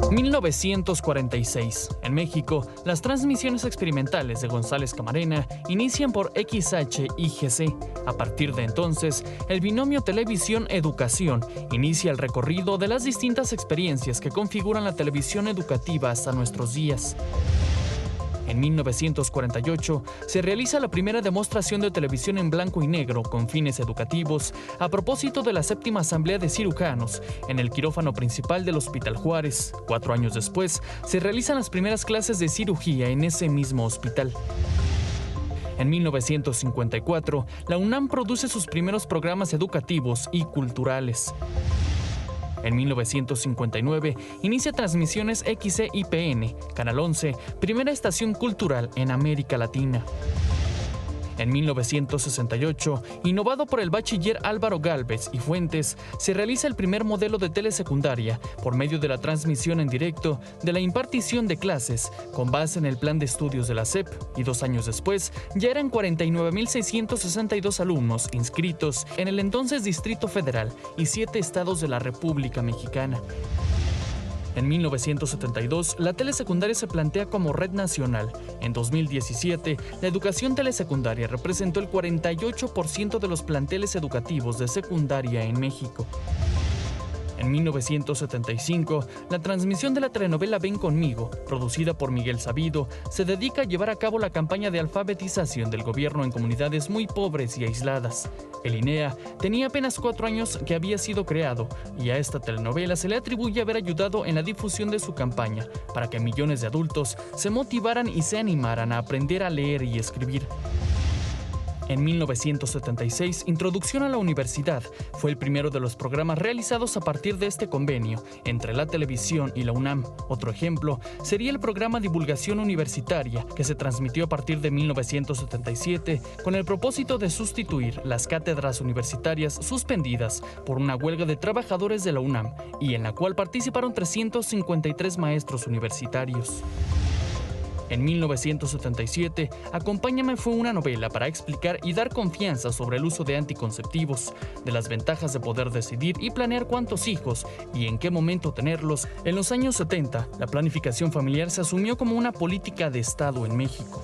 1946. En México, las transmisiones experimentales de González Camarena inician por XHIGC. A partir de entonces, el binomio televisión-educación inicia el recorrido de las distintas experiencias que configuran la televisión educativa hasta nuestros días. En 1948 se realiza la primera demostración de televisión en blanco y negro con fines educativos a propósito de la 7ª Asamblea de Cirujanos en el quirófano principal del Hospital Juárez. 4 años después se realizan las primeras clases de cirugía en ese mismo hospital. En 1954, la UNAM produce sus primeros programas educativos y culturales. En 1959, inicia transmisiones XEIPN, Canal 11, primera estación cultural en América Latina. En 1968, innovado por el bachiller Álvaro Gálvez y Fuentes, se realiza el primer modelo de telesecundaria por medio de la transmisión en directo de la impartición de clases con base en el plan de estudios de la SEP, y 2 años después ya eran 49,662 alumnos inscritos en el entonces Distrito Federal y 7 estados de la República Mexicana. En 1972, la telesecundaria se plantea como red nacional. En 2017, la educación telesecundaria representó el 48% de los planteles educativos de secundaria en México. En 1975, la transmisión de la telenovela Ven Conmigo, producida por Miguel Sabido, se dedica a llevar a cabo la campaña de alfabetización del gobierno en comunidades muy pobres y aisladas. El INEA tenía apenas 4 años que había sido creado y a esta telenovela se le atribuye haber ayudado en la difusión de su campaña para que millones de adultos se motivaran y se animaran a aprender a leer y escribir. En 1976, Introducción a la Universidad fue el primero de los programas realizados a partir de este convenio entre la televisión y la UNAM. Otro ejemplo sería el programa Divulgación Universitaria, que se transmitió a partir de 1977 con el propósito de sustituir las cátedras universitarias suspendidas por una huelga de trabajadores de la UNAM y en la cual participaron 353 maestros universitarios. En 1977, Acompáñame fue una novela para explicar y dar confianza sobre el uso de anticonceptivos, de las ventajas de poder decidir y planear cuántos hijos y en qué momento tenerlos. En los años 70, la planificación familiar se asumió como una política de Estado en México.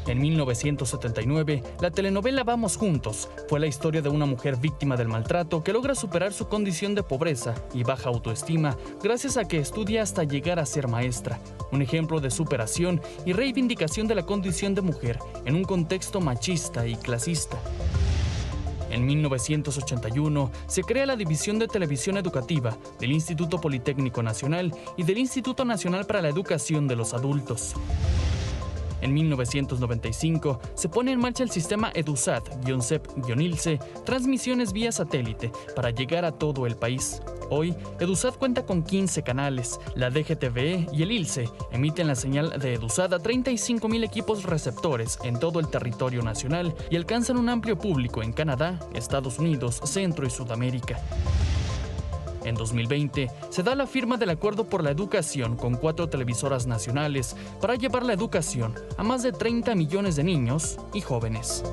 En 1979, la telenovela Vamos Juntos fue la historia de una mujer víctima del maltrato que logra superar su condición de pobreza y baja autoestima gracias a que estudia hasta llegar a ser maestra. Un ejemplo de superación y reivindicación de la condición de mujer en un contexto machista y clasista. En 1981 se crea la División de Televisión Educativa del Instituto Politécnico Nacional y del Instituto Nacional para la Educación de los Adultos. En 1995 se pone en marcha el sistema EduSat-CEP-ILCE, transmisiones vía satélite para llegar a todo el país. Hoy, EduSat cuenta con 15 canales. La DGTV y el ILCE emiten la señal de EduSat a 35,000 equipos receptores en todo el territorio nacional y alcanzan un amplio público en Canadá, Estados Unidos, Centro y Sudamérica. En 2020, se da la firma del Acuerdo por la Educación con 4 televisoras nacionales para llevar la educación a más de 30 millones de niños y jóvenes.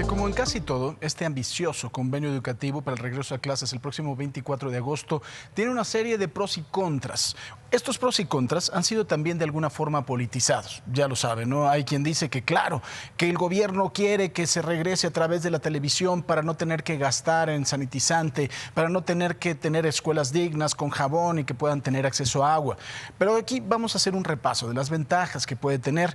Como en casi todo, este ambicioso convenio educativo para el regreso a clases el próximo 24 de agosto tiene una serie de pros y contras. Estos pros y contras han sido también de alguna forma politizados, ya lo saben, ¿no? Hay quien dice que claro, que el gobierno quiere que se regrese a través de la televisión para no tener que gastar en sanitizante, para no tener que tener escuelas dignas con jabón y que puedan tener acceso a agua. Pero aquí vamos a hacer un repaso de las ventajas que puede tener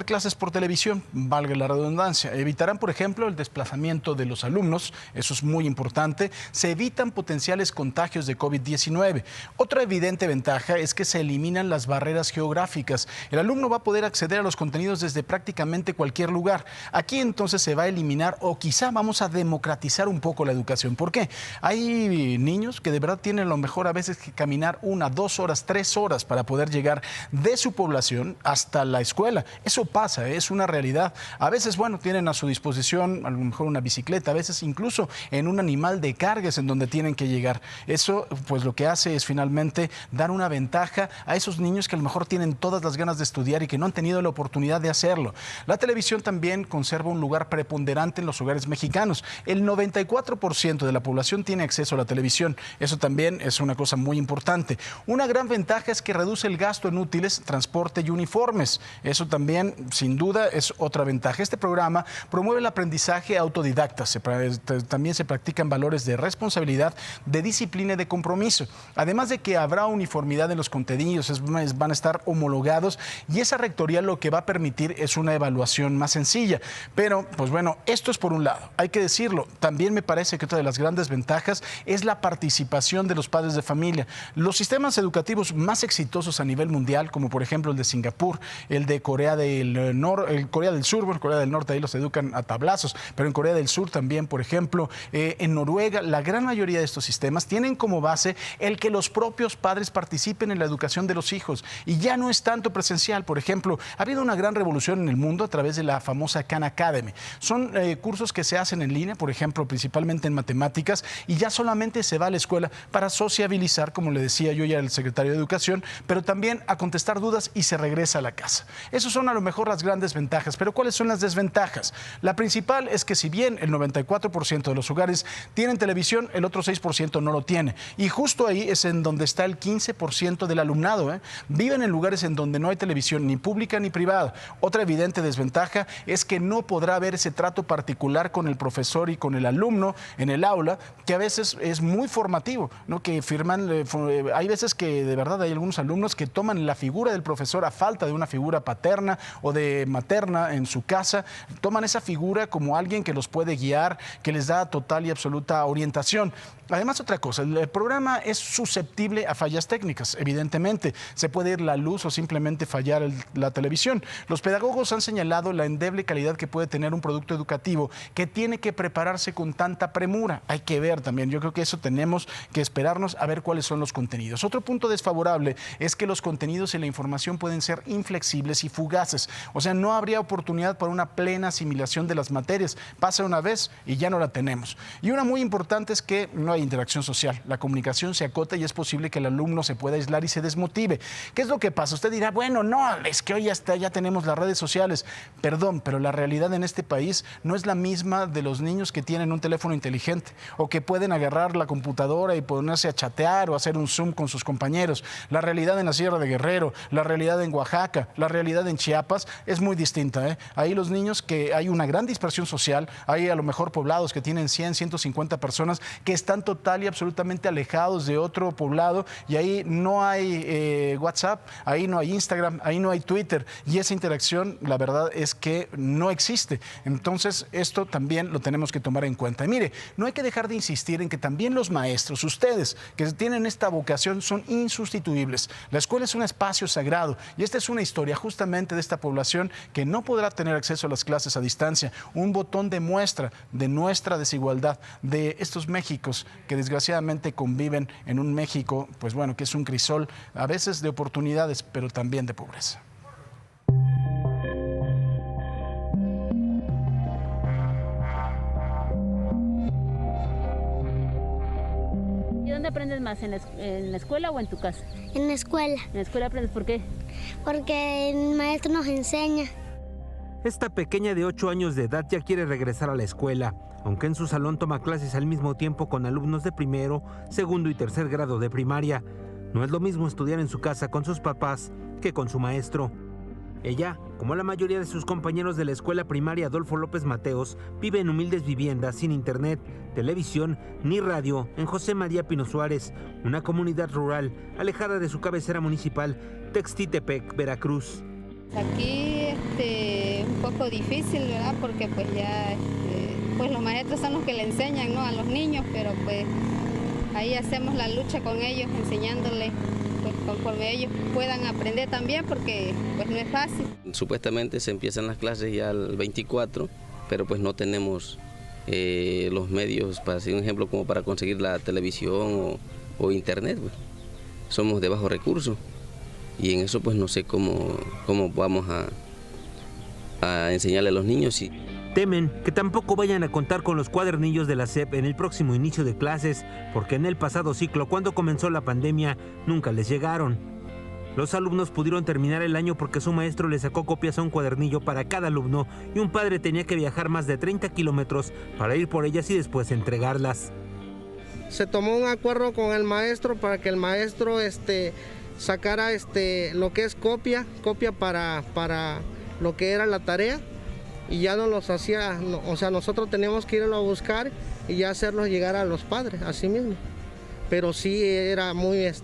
clases por televisión, valga la redundancia. Evitarán, por ejemplo, el desplazamiento de los alumnos, eso es muy importante. Se evitan potenciales contagios de COVID-19. Otra evidente ventaja es que se eliminan las barreras geográficas. El alumno va a poder acceder a los contenidos desde prácticamente cualquier lugar. Aquí entonces se va a eliminar o quizá vamos a democratizar un poco la educación. ¿Por qué? Hay niños que de verdad tienen a lo mejor a veces que caminar 1, 2 horas, 3 horas para poder llegar de su población hasta la escuela. Eso pasa, es una realidad. A veces, bueno, tienen a su disposición a lo mejor una bicicleta, a veces incluso en un animal de cargas en donde tienen que llegar. Eso pues lo que hace es finalmente dar una ventaja a esos niños que a lo mejor tienen todas las ganas de estudiar y que no han tenido la oportunidad de hacerlo. La televisión también conserva un lugar preponderante en los hogares mexicanos. El 94% de la población tiene acceso a la televisión. Eso también es una cosa muy importante. Una gran ventaja es que reduce el gasto en útiles, transporte y uniformes. Eso también, sin duda, es otra ventaja. Este programa promueve el aprendizaje autodidacta. También se practican valores de responsabilidad, de disciplina y de compromiso. Además de que habrá uniformidad en los contenidos, van a estar homologados y esa rectoría lo que va a permitir es una evaluación más sencilla. Pero, pues bueno, esto es por un lado. Hay que decirlo. También me parece que otra de las grandes ventajas es la participación de los padres de familia. Los sistemas educativos más exitosos a nivel mundial, como por ejemplo el de Singapur, el de Corea del Sur, bueno, Corea del Norte ahí los educan a tablazos, pero en Corea del Sur también, por ejemplo, en Noruega, la gran mayoría de estos sistemas tienen como base el que los propios padres participen en la educación de los hijos y ya no es tanto presencial. Por ejemplo, ha habido una gran revolución en el mundo a través de la famosa Khan Academy. Son cursos que se hacen en línea, por ejemplo, principalmente en matemáticas, y ya solamente se va a la escuela para sociabilizar, como le decía yo ya al secretario de Educación, pero también a contestar dudas y se regresa a la casa. Esas son a lo mejor las grandes ventajas, pero ¿cuáles son las desventajas? La principal es que si bien el 94% de los hogares tienen televisión, el otro 6% no lo tiene. Y justo ahí es en donde está el 15% del alumnado, viven en lugares en donde no hay televisión ni pública ni privada. Otra evidente desventaja es que no podrá haber ese trato particular con el profesor y con el alumno en el aula, que a veces es muy formativo, ¿no? Que firman, hay veces que de verdad hay algunos alumnos que toman la figura del profesor a falta de una figura paterna o de materna en su casa, toman esa figura como alguien que los puede guiar, que les da total y absoluta orientación. Además, otra cosa, el programa es susceptible a fallas técnicas, evidentemente. Se puede ir la luz o simplemente fallar la televisión. Los pedagogos han señalado la endeble calidad que puede tener un producto educativo que tiene que prepararse con tanta premura. Hay que ver también, yo creo que eso tenemos que esperarnos a ver cuáles son los contenidos. Otro punto desfavorable es que los contenidos y la información pueden ser inflexibles y fugaces. O sea, no habría oportunidad para una plena asimilación de las materias. Pasa una vez y ya no la tenemos. Y una muy importante es que no hay interacción social. La comunicación se acota y es posible que el alumno se pueda aislar y se desmotive. ¿Qué es lo que pasa? Usted dirá, bueno, no, es que hoy ya tenemos las redes sociales. Perdón, pero la realidad en este país no es la misma de los niños que tienen un teléfono inteligente o que pueden agarrar la computadora y ponerse a chatear o hacer un Zoom con sus compañeros. La realidad en la Sierra de Guerrero, la realidad en Oaxaca, la realidad en Chiapas es muy distinta. Ahí los niños, que hay una gran dispersión social, hay a lo mejor poblados que tienen 100, 150 personas que están total y absolutamente alejados de otro poblado, y ahí no hay WhatsApp, ahí no hay Instagram, ahí no hay Twitter, y esa interacción la verdad es que no existe. Entonces esto también lo tenemos que tomar en cuenta. Y mire, no hay que dejar de insistir en que también los maestros, ustedes que tienen esta vocación, son insustituibles. La escuela es un espacio sagrado y esta es una historia justamente de esta población que no podrá tener acceso a las clases a distancia. Un botón de muestra de nuestra desigualdad, de estos Méxicos que desgraciadamente conviven en un México, pues bueno, que es un crisol a veces de oportunidades, pero también de pobreza. ¿Y dónde aprendes más? ¿En la escuela o en tu casa? En la escuela. ¿En la escuela aprendes por qué? Porque el maestro nos enseña. Esta pequeña de 8 años de edad ya quiere regresar a la escuela, aunque en su salón toma clases al mismo tiempo con alumnos de primero, segundo y tercer grado de primaria. No es lo mismo estudiar en su casa con sus papás que con su maestro. Ella, como la mayoría de sus compañeros de la escuela primaria Adolfo López Mateos, vive en humildes viviendas sin internet, televisión ni radio en José María Pino Suárez, una comunidad rural alejada de su cabecera municipal, Textitepec, Veracruz. Aquí un poco difícil, ¿verdad? Porque pues ya pues los maestros son los que le enseñan, ¿no?, a los niños, pero pues ahí hacemos la lucha con ellos, enseñándoles pues conforme ellos puedan aprender también, porque pues no es fácil. Supuestamente se empiezan las clases ya el 24, pero pues no tenemos los medios, para hacer un ejemplo, como para conseguir la televisión o internet, pues. Somos de bajos recursos. Y en eso pues no sé cómo vamos a enseñarle a los niños. Temen que tampoco vayan a contar con los cuadernillos de la SEP en el próximo inicio de clases, porque en el pasado ciclo, cuando comenzó la pandemia, nunca les llegaron. Los alumnos pudieron terminar el año porque su maestro les sacó copias a un cuadernillo para cada alumno y un padre tenía que viajar más de 30 kilómetros para ir por ellas y después entregarlas. Se tomó un acuerdo con el maestro para que el maestro sacara lo que es copia para lo que era la tarea, y ya no los hacía, o sea, nosotros teníamos que irlo a buscar y ya hacerlos llegar a los padres, así mismo. Pero sí era muy, es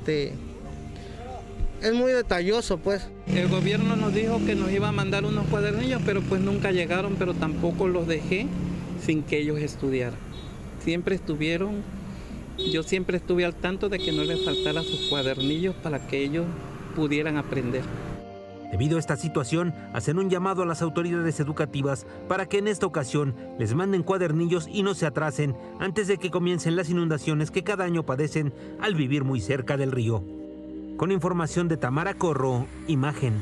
muy detalloso, pues. El gobierno nos dijo que nos iba a mandar unos cuadernillos, pero pues nunca llegaron, pero tampoco los dejé sin que ellos estudiaran. Siempre estuvieron. Yo siempre estuve al tanto de que no les faltara sus cuadernillos para que ellos pudieran aprender. Debido a esta situación, hacen un llamado a las autoridades educativas para que en esta ocasión les manden cuadernillos y no se atrasen antes de que comiencen las inundaciones que cada año padecen al vivir muy cerca del río. Con información de Tamara Corro, Imagen.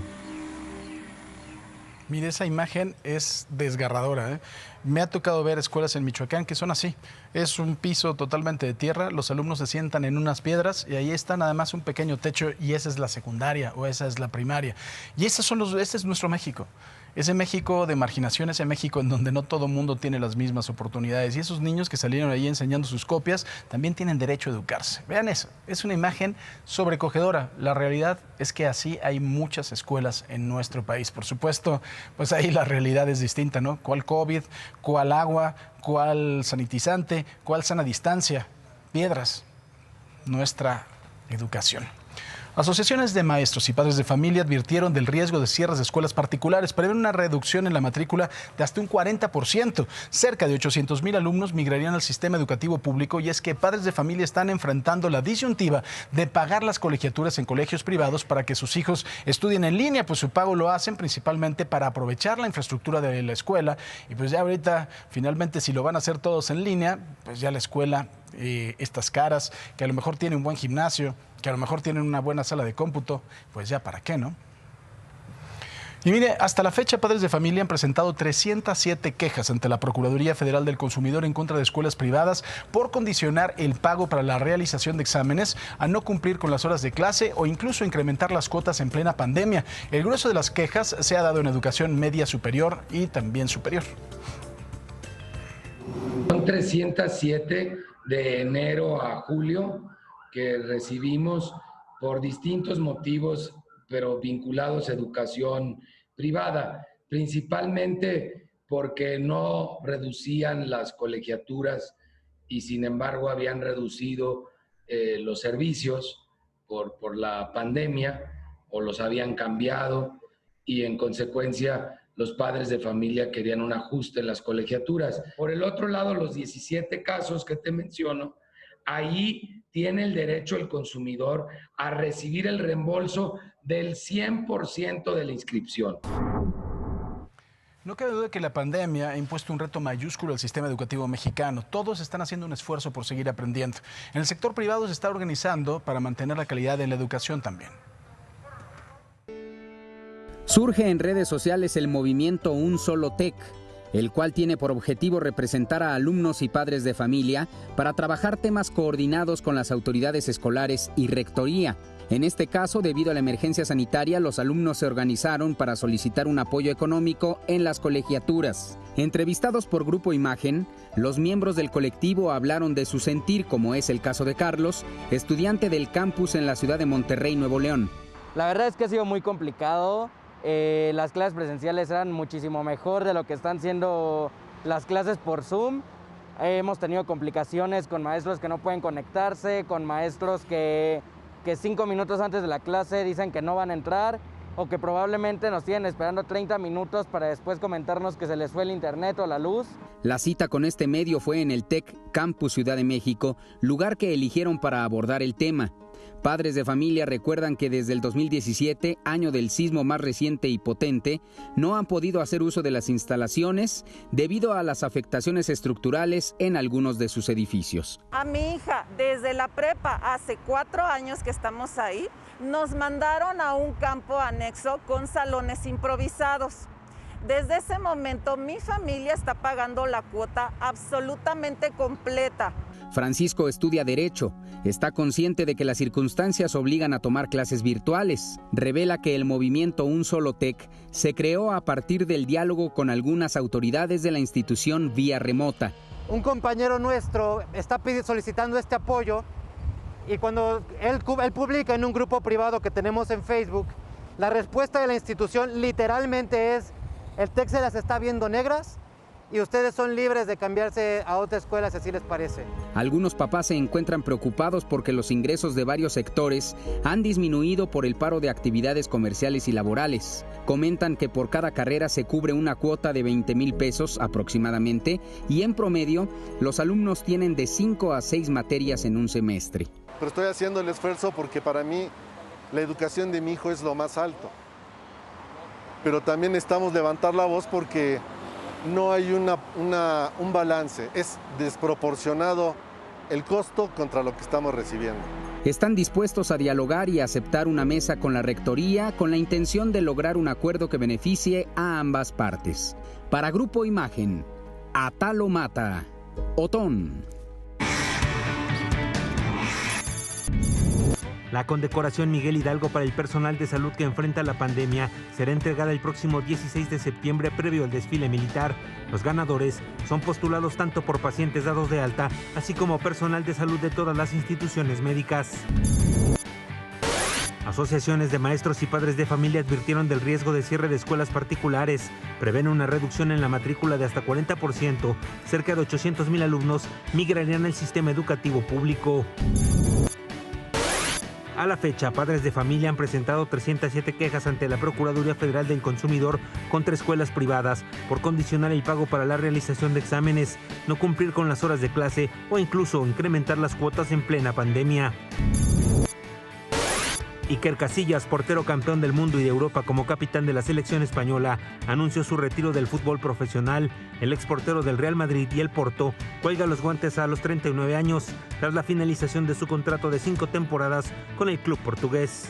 Mire, esa imagen es desgarradora, ¿eh? Me ha tocado ver escuelas en Michoacán que son así. Es un piso totalmente de tierra, los alumnos se sientan en unas piedras y ahí está nada más un pequeño techo, y esa es la secundaria o esa es la primaria. Y este es nuestro México. Ese México de marginación, ese México en donde no todo mundo tiene las mismas oportunidades. Y esos niños que salieron ahí enseñando sus copias también tienen derecho a educarse. Vean eso, es una imagen sobrecogedora. La realidad es que así hay muchas escuelas en nuestro país. Por supuesto, pues ahí la realidad es distinta, ¿no? ¿Cuál COVID? ¿Cuál agua? ¿Cuál sanitizante? ¿Cuál sana distancia? Piedras. Nuestra educación. Asociaciones de maestros y padres de familia advirtieron del riesgo de cierres de escuelas particulares. Prevén una reducción en la matrícula de hasta un 40%. Cerca de 800,000 alumnos migrarían al sistema educativo público, y es que padres de familia están enfrentando la disyuntiva de pagar las colegiaturas en colegios privados para que sus hijos estudien en línea, pues su pago lo hacen principalmente para aprovechar la infraestructura de la escuela. Y pues ya ahorita, finalmente, si lo van a hacer todos en línea, pues ya la escuela, estas caras, que a lo mejor tienen un buen gimnasio, que a lo mejor tienen una buena sala de cómputo, pues ya para qué, ¿no? Y mire, hasta la fecha, padres de familia han presentado 307 quejas ante la Procuraduría Federal del Consumidor en contra de escuelas privadas por condicionar el pago para la realización de exámenes a no cumplir con las horas de clase o incluso incrementar las cuotas en plena pandemia. El grueso de las quejas se ha dado en educación media superior y también superior. Son 307 de enero a julio que recibimos por distintos motivos, pero vinculados a educación privada, principalmente porque no reducían las colegiaturas y sin embargo habían reducido los servicios por la pandemia, o los habían cambiado, y en consecuencia los padres de familia querían un ajuste en las colegiaturas. Por el otro lado, los 17 casos que te menciono, ahí tiene el derecho el consumidor a recibir el reembolso del 100% de la inscripción. No cabe duda que la pandemia ha impuesto un reto mayúsculo al sistema educativo mexicano. Todos están haciendo un esfuerzo por seguir aprendiendo. En el sector privado se está organizando para mantener la calidad en la educación también. Surge en redes sociales el movimiento Un Solo TEC, el cual tiene por objetivo representar a alumnos y padres de familia para trabajar temas coordinados con las autoridades escolares y rectoría. En este caso, debido a la emergencia sanitaria, los alumnos se organizaron para solicitar un apoyo económico en las colegiaturas. Entrevistados por Grupo Imagen, los miembros del colectivo hablaron de su sentir, como es el caso de Carlos, estudiante del campus en la ciudad de Monterrey, Nuevo León. La verdad es que ha sido muy complicado. Las clases presenciales eran muchísimo mejor de lo que están siendo las clases por Zoom. Hemos tenido complicaciones con maestros que no pueden conectarse, con maestros que 5 minutos antes de la clase dicen que no van a entrar, o que probablemente nos tienen esperando 30 minutos para después comentarnos que se les fue el internet o la luz. La cita con este medio fue en el TEC Campus Ciudad de México, lugar que eligieron para abordar el tema. Padres de familia recuerdan que desde el 2017, año del sismo más reciente y potente, no han podido hacer uso de las instalaciones debido a las afectaciones estructurales en algunos de sus edificios. A mi hija, desde la prepa, hace 4 años que estamos ahí, nos mandaron a un campo anexo con salones improvisados. Desde ese momento, mi familia está pagando la cuota absolutamente completa. Francisco estudia Derecho. Está consciente de que las circunstancias obligan a tomar clases virtuales. Revela que el movimiento Un Solo TEC se creó a partir del diálogo con algunas autoridades de la institución vía remota. Un compañero nuestro está solicitando este apoyo, y cuando él publica en un grupo privado que tenemos en Facebook, la respuesta de la institución literalmente es: el TEC se las está viendo negras y ustedes son libres de cambiarse a otra escuela si así les parece. Algunos papás se encuentran preocupados porque los ingresos de varios sectores han disminuido por el paro de actividades comerciales y laborales. Comentan que por cada carrera se cubre una cuota de 20,000 pesos aproximadamente, y en promedio los alumnos tienen de 5 a 6 materias en un semestre. Pero estoy haciendo el esfuerzo porque para mí la educación de mi hijo es lo más alto. Pero también necesitamos levantar la voz porque no hay un balance, es desproporcionado el costo contra lo que estamos recibiendo. Están dispuestos a dialogar y aceptar una mesa con la rectoría con la intención de lograr un acuerdo que beneficie a ambas partes. Para Grupo Imagen, Atalo Mata, Otón. La condecoración Miguel Hidalgo para el personal de salud que enfrenta la pandemia será entregada el próximo 16 de septiembre previo al desfile militar. Los ganadores son postulados tanto por pacientes dados de alta, así como personal de salud de todas las instituciones médicas. Asociaciones de maestros y padres de familia advirtieron del riesgo de cierre de escuelas particulares. Prevén una reducción en la matrícula de hasta 40%. Cerca de 800,000 alumnos migrarían al sistema educativo público. A la fecha, padres de familia han presentado 307 quejas ante la Procuraduría Federal del Consumidor contra escuelas privadas por condicionar el pago para la realización de exámenes, no cumplir con las horas de clase o incluso incrementar las cuotas en plena pandemia. Iker Casillas, portero campeón del mundo y de Europa como capitán de la selección española, anunció su retiro del fútbol profesional. El exportero del Real Madrid y el Porto cuelga los guantes a los 39 años, tras la finalización de su contrato de 5 temporadas con el club portugués.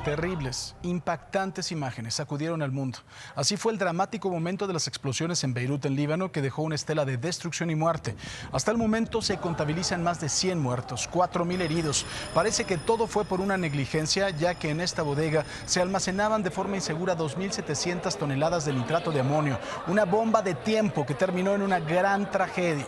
Terribles, impactantes imágenes sacudieron al mundo. Así fue el dramático momento de las explosiones en Beirut, en Líbano, que dejó una estela de destrucción y muerte. Hasta el momento se contabilizan más de 100 muertos, 4,000 heridos. Parece que todo fue por una negligencia, ya que en esta bodega se almacenaban de forma insegura 2.700 toneladas de nitrato de amonio, una bomba de tiempo que terminó en una gran tragedia.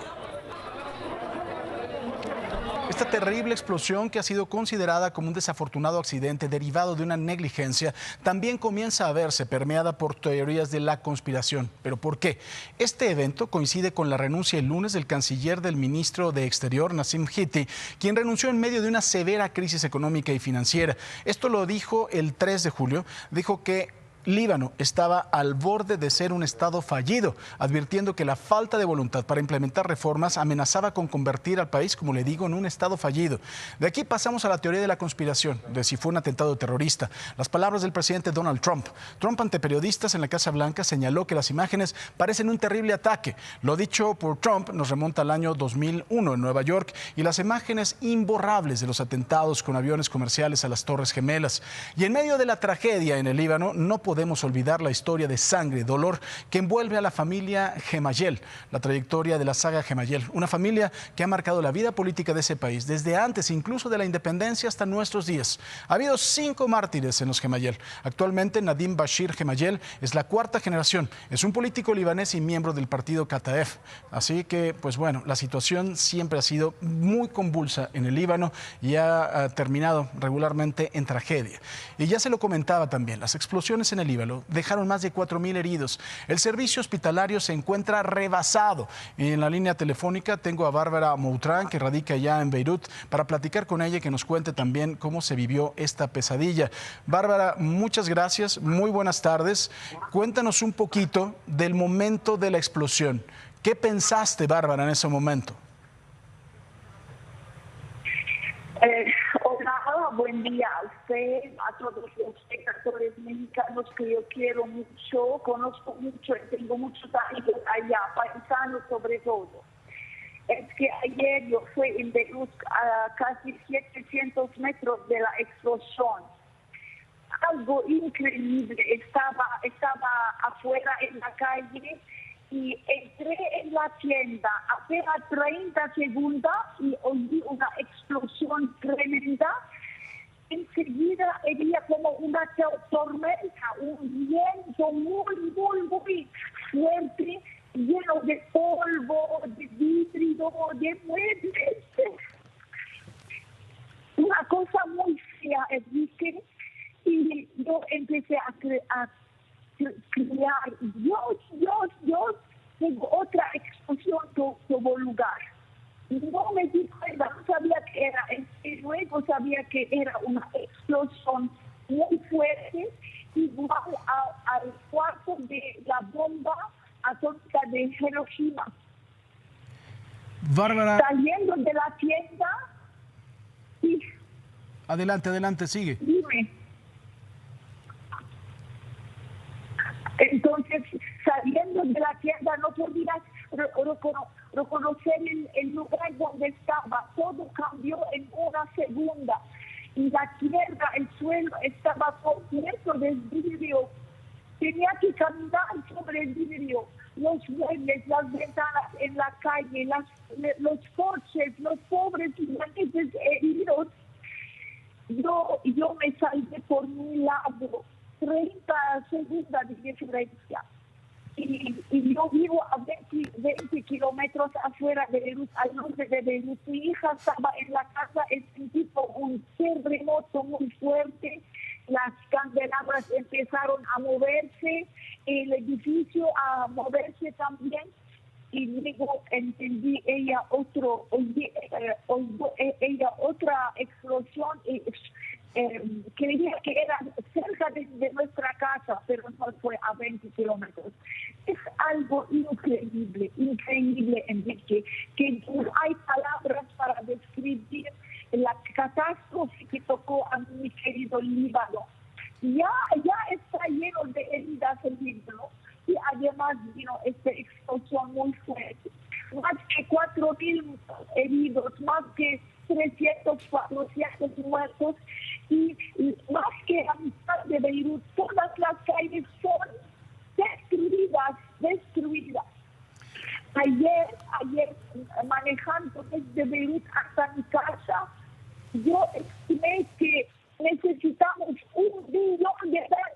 Esta terrible explosión, que ha sido considerada como un desafortunado accidente derivado de una negligencia, también comienza a verse permeada por teorías de la conspiración. ¿Pero por qué? Este evento coincide con la renuncia el lunes del canciller del ministro de Exterior, Nassim Hiti, quien renunció en medio de una severa crisis económica y financiera. Esto lo dijo el 3 de julio, dijo que Líbano estaba al borde de ser un estado fallido, advirtiendo que la falta de voluntad para implementar reformas amenazaba con convertir al país, como le digo, en un estado fallido. De aquí pasamos a la teoría de la conspiración, de si fue un atentado terrorista. Las palabras del presidente Donald Trump. Trump, ante periodistas en la Casa Blanca, señaló que las imágenes parecen un terrible ataque. Lo dicho por Trump nos remonta al año 2001 en Nueva York y las imágenes imborrables de los atentados con aviones comerciales a las Torres Gemelas. Y en medio de la tragedia en el Líbano, no podemos olvidar la historia de sangre y dolor que envuelve a la familia Gemayel, la trayectoria de la saga Gemayel, una familia que ha marcado la vida política de ese país desde antes incluso de la independencia hasta nuestros días. Ha habido 5 mártires en los Gemayel. Actualmente Nadim Bashir Gemayel es la 4ª generación, es un político libanés y miembro del partido Kataef. Así que, pues bueno, la situación siempre ha sido muy convulsa en el Líbano y ha terminado regularmente en tragedia. Y ya se lo comentaba también, las explosiones en el Líbano dejaron más de 4,000 heridos. El servicio hospitalario se encuentra rebasado. Y en la línea telefónica tengo a Bárbara Moutran, que radica ya en Beirut, para platicar con ella y que nos cuente también cómo se vivió esta pesadilla. Bárbara, muchas gracias, muy buenas tardes. Cuéntanos un poquito del momento de la explosión. ¿Qué pensaste, Bárbara, en ese momento? Hola, buen día a usted, a todos los espectadores mexicanos que yo quiero mucho, conozco mucho y tengo muchos amigos allá, paisanos sobre todo. Es que ayer yo fui en Beirut a casi 700 metros de la explosión. Algo increíble, estaba afuera en la calle y entré en la tienda apenas 30 segundos y oí una explosión tremenda. Enseguida había como una tormenta, un viento muy fuerte, lleno de polvo, de vidrio, de muebles. Una cosa muy fea, ¿viste? Y yo empecé a crear, Dios, tengo otra explosión tuvo lugar. No me di cuenta, no sabía que era, y luego sabía que era una explosión muy fuerte, igual al cuarto de la bomba atómica de Hiroshima. Bárbara, saliendo de la tienda y... Adelante, sigue. Dime. saliendo de la tienda no podías reconocer el lugar donde estaba. Todo cambió en una segunda. Y la tierra, el suelo estaba completo de vidrio. Tenía que caminar sobre el vidrio. Los muebles, las ventanas en la calle, los coches, los pobres libaneses heridos. Yo me salvé por mi lado, 30 segundos de diferencia. Y yo vivo a 20 kilómetros afuera de Beirut, al norte de Beirut. Mi hija estaba en la casa, tipo un terremoto muy fuerte. Las candelabras empezaron a moverse, el edificio a moverse también. Y luego entendí ella otra explosión. Creía que era cerca de nuestra casa, pero no fue a 20 kilómetros. Es algo increíble, Enrique, que no hay palabras para describir la catástrofe que tocó a mi querido Líbano. Ya está lleno de heridas el Líbano, y además vino esta explosión muy fuerte. Más que 4.000 heridos, más que 300, 400 muertos, y más que la mitad de Beirut, todas las calles son destruidas. Ayer manejando desde Beirut hasta mi casa, yo estimé que necesitamos $1 billón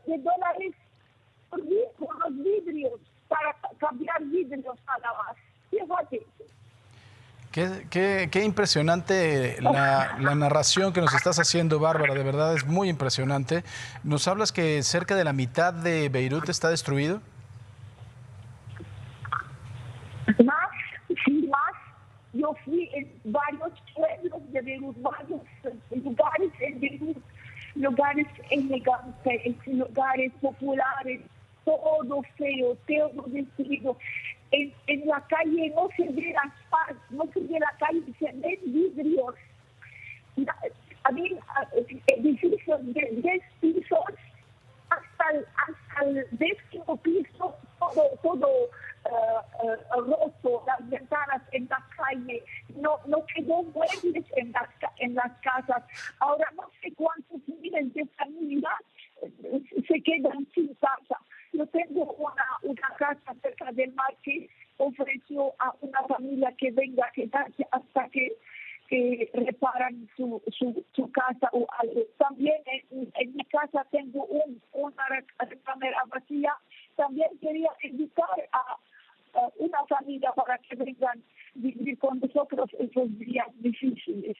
de dólares por los vidrios, para cambiar vidrios nada más. Fíjate. Qué impresionante la narración que nos estás haciendo, Bárbara, de verdad es muy impresionante. Nos hablas que cerca de la mitad de Beirut está destruido. Más. Yo fui en varios pueblos de Beirut, varios lugares en Beirut, lugares elegantes, lugares populares, todo feo, todo destruido. En la calle no se ve asfalto, no se ve la calle, se ven vidrios. Había edificios de 10 pisos hasta el 10º piso, todo roto, las ventanas en la calle, no quedó muebles en las casas. Ahora no sé cuántos miles de familias se quedan sin casa. Yo tengo una casa cerca del mar que ofreció a una familia que venga a quedarse hasta que reparan su casa o algo. También en mi casa tengo una recámara vacía. También quería invitar a una familia para que vengan a vivir con nosotros esos días difíciles.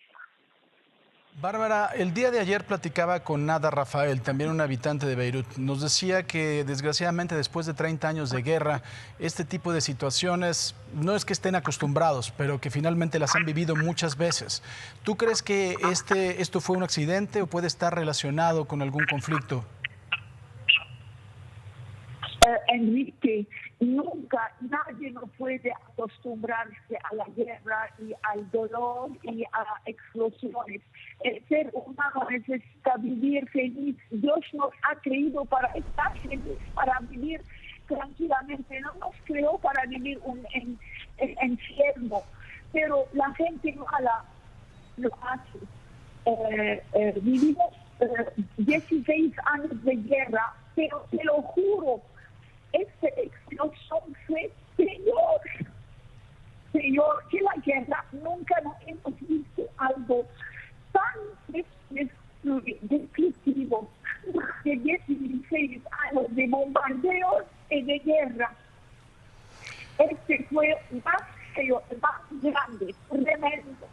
Bárbara, el día de ayer platicaba con Nada Rafael, también un habitante de Beirut. Nos decía que desgraciadamente después de 30 años de guerra, este tipo de situaciones no es que estén acostumbrados, pero que finalmente las han vivido muchas veces. ¿Tú crees que esto fue un accidente o puede estar relacionado con algún conflicto? Enrique, nunca nadie no puede acostumbrarse a la guerra y al dolor y a explosiones. El ser humano necesita vivir feliz. Dios nos ha creado para estar feliz, para vivir tranquilamente. No nos creó para vivir un infierno. Pero la gente mala lo hace. Vivimos 16 años de guerra, pero te lo juro, esta explosión fue peor que la guerra. Nunca nos hemos visto algo tan destructivo. De 16 años de bombardeos y de guerra. Este fue más feo, más grande, tremendo.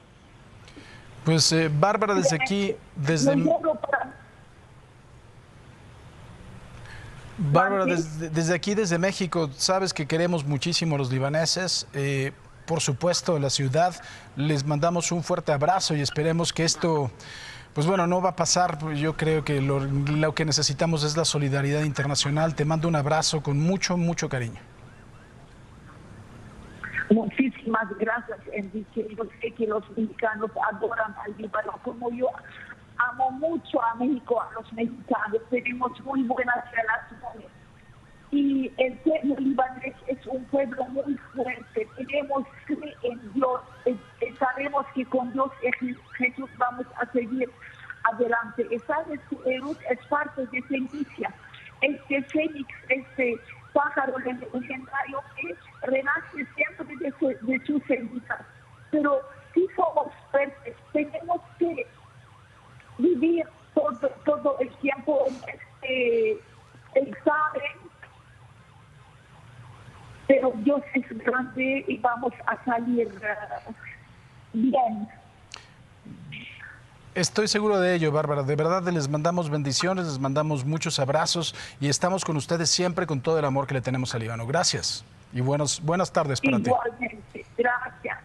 Pues Bárbara, desde aquí, Bárbara, desde aquí, desde México, sabes que queremos muchísimo a los libaneses. Por supuesto, la ciudad, les mandamos un fuerte abrazo y esperemos que esto, pues bueno, no va a pasar. Yo creo que lo que necesitamos es la solidaridad internacional. Te mando un abrazo con mucho, mucho cariño. Muchísimas gracias, Enrique. Yo sé que los mexicanos adoran al Líbano como yo. Amo mucho a México, a los mexicanos. Tenemos muy buenas relaciones. Y el pueblo libanés es un pueblo muy fuerte. Tenemos fe en Dios. Sabemos que con Dios y Jesús vamos a seguir adelante. Y sabes que Beirut es parte de Fenicia. Este fénix, este pájaro legendario que renace siempre de sus cenizas. Pero si somos fuertes, tenemos que vivir todo el tiempo en este examen. Pero Dios es grande y vamos a salir bien. Estoy seguro de ello, Bárbara. De verdad les mandamos bendiciones, les mandamos muchos abrazos y estamos con ustedes siempre con todo el amor que le tenemos al Líbano. Gracias y buenas tardes para ti. Igualmente, gracias.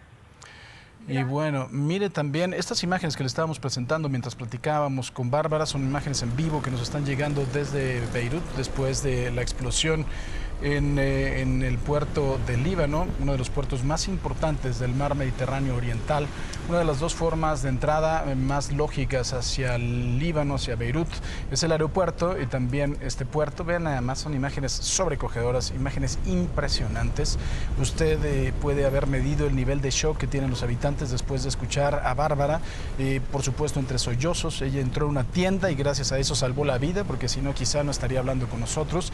Y bueno, mire también estas imágenes que le estábamos presentando mientras platicábamos con Bárbara, son imágenes en vivo que nos están llegando desde Beirut después de la explosión en el puerto del Líbano, uno de los puertos más importantes del mar Mediterráneo Oriental, una de las dos formas de entrada más lógicas hacia el Líbano, hacia Beirut, es el aeropuerto y también este puerto. Vean, además son imágenes sobrecogedoras, imágenes impresionantes. Usted puede haber medido el nivel de shock que tienen los habitantes después de escuchar a Bárbara, por supuesto entre sollozos. Ella entró a una tienda y gracias a eso salvó la vida, porque si no quizá no estaría hablando con nosotros.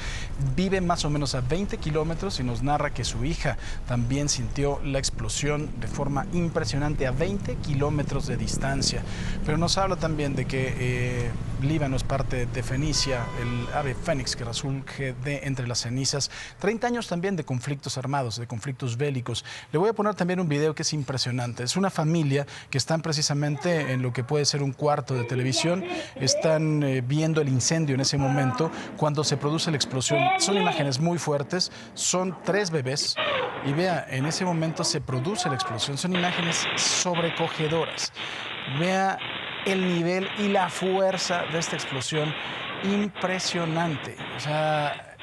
Vive más o menos a 20 kilómetros y nos narra que su hija también sintió la explosión de forma impresionante a 20 kilómetros de distancia. Pero nos habla también de que Líbano es parte de Fenicia, el ave fénix que resurge de entre las cenizas. 30 años también de conflictos armados, de conflictos bélicos. Le voy a poner también un video que es impresionante. Es una familia que están precisamente en lo que puede ser un cuarto de televisión. Están viendo el incendio en ese momento cuando se produce la explosión. Son imágenes muy fuertes, son 3 bebés y vea, en ese momento se produce la explosión. Son imágenes sobrecogedoras. Vea el nivel y la fuerza de esta explosión, impresionante. O sea,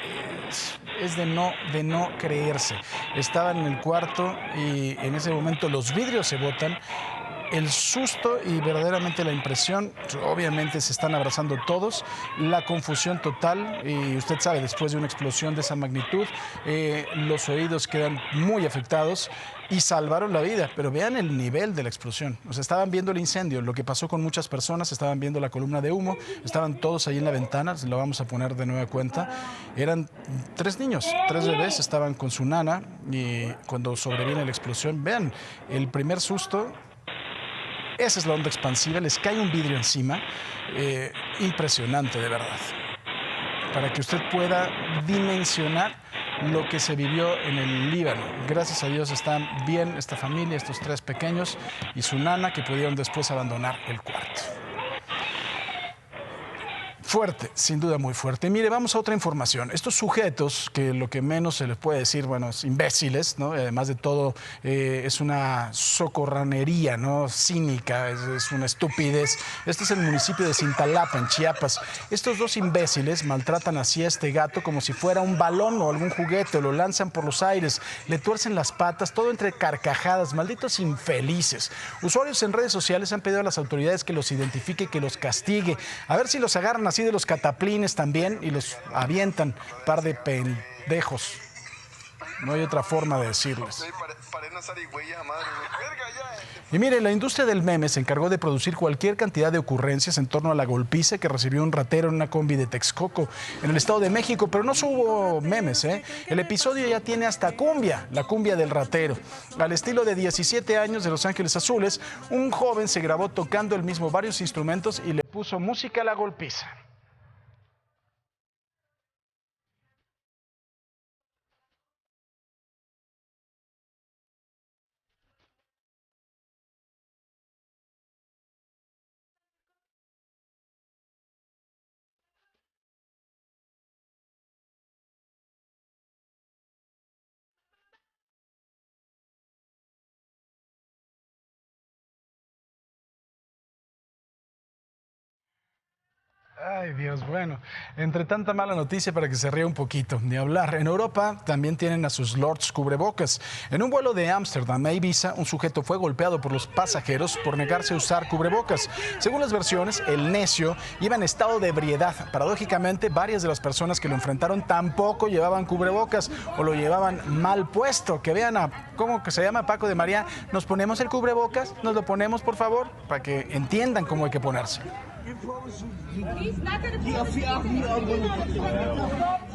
es de no creerse. Estaban en el cuarto y en ese momento los vidrios se botan. El susto y verdaderamente la impresión, obviamente se están abrazando todos, la confusión total, y usted sabe, después de una explosión de esa magnitud, los oídos quedan muy afectados y salvaron la vida, pero vean el nivel de la explosión. O sea, estaban viendo el incendio, lo que pasó con muchas personas, estaban viendo la columna de humo, estaban todos ahí en la ventana, lo vamos a poner de nueva cuenta. Eran 3 niños, 3 bebés, estaban con su nana y cuando sobreviene la explosión, vean, el primer susto. Esa es la onda expansiva, les cae un vidrio encima, impresionante de verdad, para que usted pueda dimensionar lo que se vivió en el Líbano. Gracias a Dios están bien esta familia, estos 3 pequeños y su nana, que pudieron después abandonar el cuarto. Fuerte, sin duda muy fuerte. Mire, vamos a otra información. Estos sujetos, que lo que menos se les puede decir, bueno, es imbéciles, ¿no? Además de todo, es una socorranería, ¿no? Cínica, es una estupidez. Este es el municipio de Cintalapa, en Chiapas. Estos 2 imbéciles maltratan así a este gato como si fuera un balón o algún juguete, lo lanzan por los aires, le tuercen las patas, todo entre carcajadas, malditos infelices. Usuarios en redes sociales han pedido a las autoridades que los identifique, que los castigue, a ver si los agarran así de los cataplines también y los avientan, par de pendejos. No hay otra forma de decirles. Y mire, la industria del meme se encargó de producir cualquier cantidad de ocurrencias en torno a la golpiza que recibió un ratero en una combi de Texcoco, en el Estado de México, pero no solo hubo memes, ¿eh? El episodio ya tiene hasta cumbia, la cumbia del ratero. Al estilo de 17 años de Los Ángeles Azules, un joven se grabó tocando el mismo varios instrumentos y le puso música a la golpiza. Ay, Dios, bueno, entre tanta mala noticia para que se ría un poquito, ni hablar. En Europa también tienen a sus lords cubrebocas. En un vuelo de Ámsterdam a Ibiza, un sujeto fue golpeado por los pasajeros por negarse a usar cubrebocas. Según las versiones, el necio iba en estado de ebriedad. Paradójicamente, varias de las personas que lo enfrentaron tampoco llevaban cubrebocas o lo llevaban mal puesto. Que vean a, ¿cómo que se llama? Paco de María, ¿nos ponemos el cubrebocas? ¿Nos lo ponemos, por favor? Para que entiendan cómo hay que ponerse.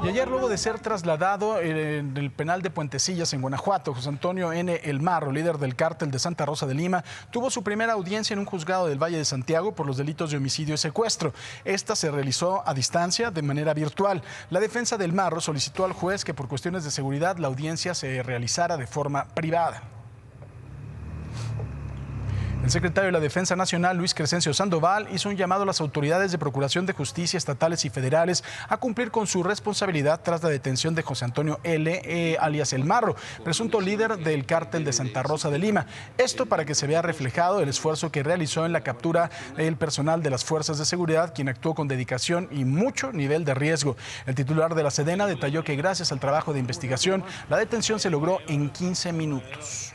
Y ayer, luego de ser trasladado en el penal de Puentecillas, en Guanajuato, José Antonio N. El Marro, líder del cártel de Santa Rosa de Lima, tuvo su primera audiencia en un juzgado del Valle de Santiago por los delitos de homicidio y secuestro. Esta se realizó a distancia, de manera virtual. La defensa del Marro solicitó al juez que por cuestiones de seguridad la audiencia se realizara de forma privada. El secretario de la Defensa Nacional, Luis Crescencio Sandoval, hizo un llamado a las autoridades de Procuración de Justicia estatales y federales a cumplir con su responsabilidad tras la detención de José Antonio L., alias El Marro, presunto líder del cártel de Santa Rosa de Lima. Esto para que se vea reflejado el esfuerzo que realizó en la captura el personal de las fuerzas de seguridad, quien actuó con dedicación y mucho nivel de riesgo. El titular de la Sedena detalló que gracias al trabajo de investigación, la detención se logró en 15 minutos.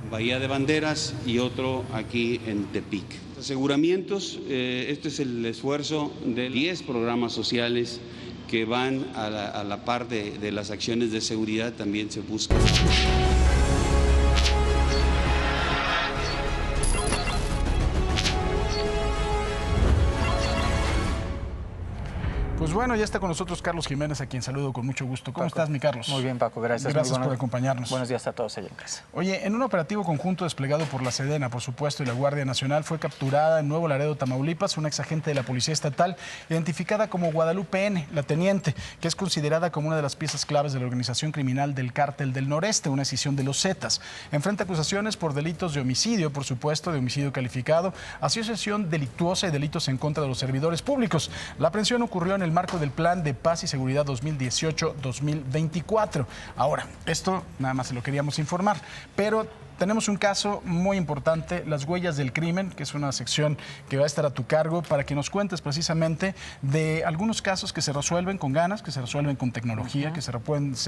Bahía de Banderas y otro aquí en Tepic. Aseguramientos, este es el esfuerzo de 10 programas sociales que van a la par de las acciones de seguridad, también se busca. Pues bueno, ya está con nosotros Carlos Jiménez, a quien saludo con mucho gusto. ¿Cómo estás, mi Carlos? Muy bien, Paco, gracias. Gracias por acompañarnos. Buenos días a todos allá en casa. Oye, en un operativo conjunto desplegado por la Sedena, por supuesto, y la Guardia Nacional, fue capturada en Nuevo Laredo, Tamaulipas, una exagente de la Policía Estatal, identificada como Guadalupe N., la teniente, que es considerada como una de las piezas claves de la organización criminal del Cártel del Noreste, una escisión de los Zetas. Enfrenta acusaciones por delitos de homicidio, por supuesto, de homicidio calificado, asociación delictuosa y delitos en contra de los servidores públicos. La aprehensión ocurrió en el marco del Plan de Paz y Seguridad 2018-2024. Ahora, esto nada más se lo queríamos informar, pero tenemos un caso muy importante, Las Huellas del Crimen, que es una sección que va a estar a tu cargo para que nos cuentes precisamente de algunos casos que se resuelven con ganas, que se resuelven con tecnología, que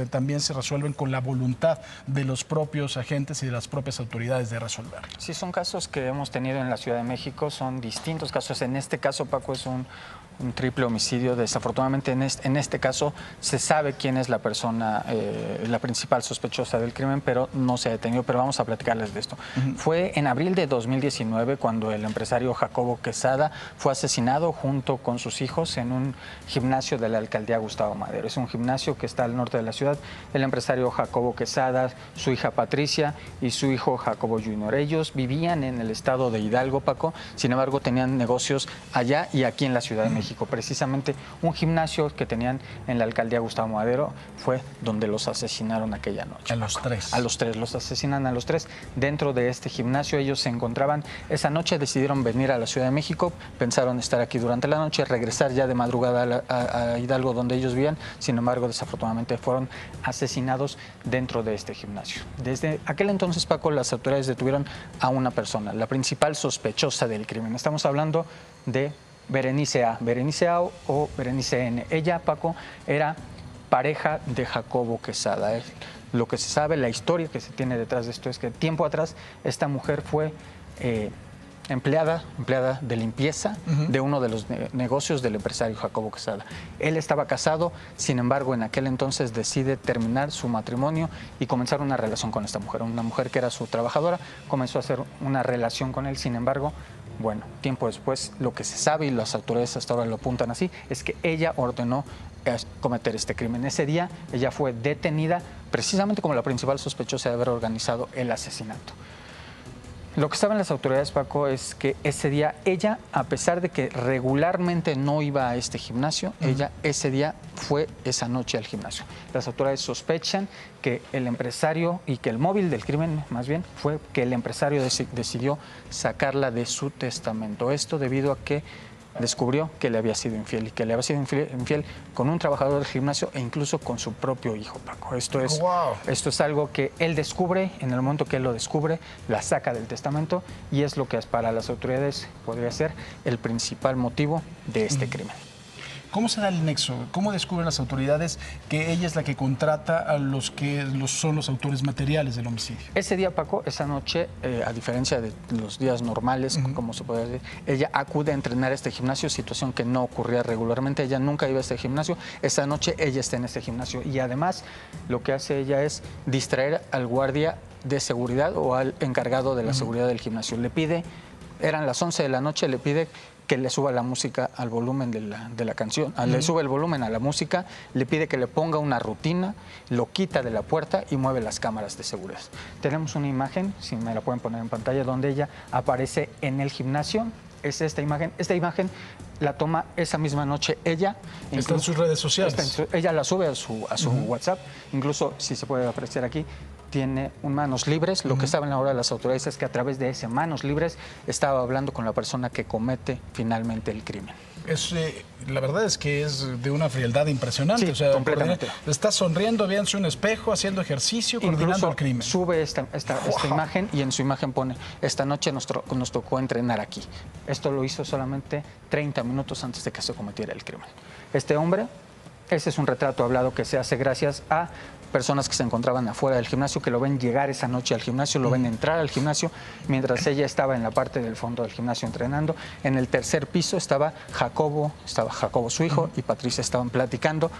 también se resuelven con la voluntad de los propios agentes y de las propias autoridades de resolver. Sí, son casos que hemos tenido en la Ciudad de México, son distintos casos. En este caso, Paco, es un triple homicidio. Desafortunadamente, en este caso se sabe quién es la persona, la principal sospechosa del crimen, pero no se ha detenido. Pero vamos a platicarles de esto. Fue en abril de 2019 cuando el empresario Jacobo Quesada fue asesinado junto con sus hijos en un gimnasio de la alcaldía Gustavo Madero. Es un gimnasio que está al norte de la ciudad. El empresario Jacobo Quesada, su hija Patricia y su hijo Jacobo Jr. Ellos vivían en el estado de Hidalgo, Paco. Sin embargo, tenían negocios allá y aquí en la Ciudad de México. Precisamente un gimnasio que tenían en la alcaldía Gustavo Madero fue donde los asesinaron aquella noche. A los tres. A los tres, los asesinan a los tres dentro de este gimnasio. Ellos se encontraban esa noche, decidieron venir a la Ciudad de México, pensaron estar aquí durante la noche, regresar ya de madrugada a Hidalgo donde ellos vivían. Sin embargo, desafortunadamente fueron asesinados dentro de este gimnasio. Desde aquel entonces, Paco, las autoridades detuvieron a una persona, la principal sospechosa del crimen. Estamos hablando de Berenice A. Berenice A o Berenice N. Ella, Paco, era pareja de Jacobo Quesada. Lo que se sabe, la historia que se tiene detrás de esto es que tiempo atrás esta mujer fue empleada de limpieza de uno de los negocios del empresario Jacobo Quesada. Él estaba casado, sin embargo, en aquel entonces decide terminar su matrimonio y comenzar una relación con esta mujer. Una mujer que era su trabajadora, comenzó a hacer una relación con él, sin embargo, bueno, tiempo después, lo que se sabe y las autoridades hasta ahora lo apuntan así, es que ella ordenó cometer este crimen. Ese día ella fue detenida precisamente como la principal sospechosa de haber organizado el asesinato. Lo que saben las autoridades, Paco, es que ese día ella, a pesar de que regularmente no iba a este gimnasio, ella ese día fue esa noche al gimnasio. Las autoridades sospechan que el empresario y que el móvil del crimen, más bien, fue que el empresario decidió sacarla de su testamento. Esto debido a que descubrió que le había sido infiel y que le había sido infiel con un trabajador del gimnasio e incluso con su propio hijo, Paco. Esto es algo que él descubre, en el momento que él lo descubre, la saca del testamento y es lo que para las autoridades podría ser el principal motivo de este crimen. ¿Cómo se da el nexo? ¿Cómo descubren las autoridades que ella es la que contrata a los que son los autores materiales del homicidio? Ese día, Paco, esa noche, a diferencia de los días normales, como se puede decir, ella acude a entrenar a este gimnasio, situación que no ocurría regularmente. Ella nunca iba a este gimnasio. Esa noche ella está en este gimnasio y además lo que hace ella es distraer al guardia de seguridad o al encargado de la seguridad del gimnasio. Le pide, eran las 11 de la noche, le pide que le suba la música al volumen de la canción, le sube el volumen a la música, le pide que le ponga una rutina, lo quita de la puerta y mueve las cámaras de seguridad. Tenemos una imagen, si me la pueden poner en pantalla, donde ella aparece en el gimnasio. Es esta imagen la toma esa misma noche ella. Está en sus redes sociales. Ella la sube a su WhatsApp, incluso si se puede apreciar aquí, tiene un manos libres. Lo que saben ahora las autoridades es que a través de ese manos libres estaba hablando con la persona que comete finalmente el crimen. La verdad es que es de una frialdad impresionante. Sí, o sea, completamente. Está sonriendo, viéndose un espejo, haciendo ejercicio, coordinando el crimen. Sube esta imagen y en su imagen pone: esta noche nos tocó entrenar aquí. Esto lo hizo solamente 30 minutos antes de que se cometiera el crimen. Este hombre, ese es un retrato hablado que se hace gracias a personas que se encontraban afuera del gimnasio, que lo ven llegar esa noche al gimnasio, lo ven entrar al gimnasio, mientras ella estaba en la parte del fondo del gimnasio entrenando. En el tercer piso estaba Jacobo su hijo, y Patricia estaban platicando.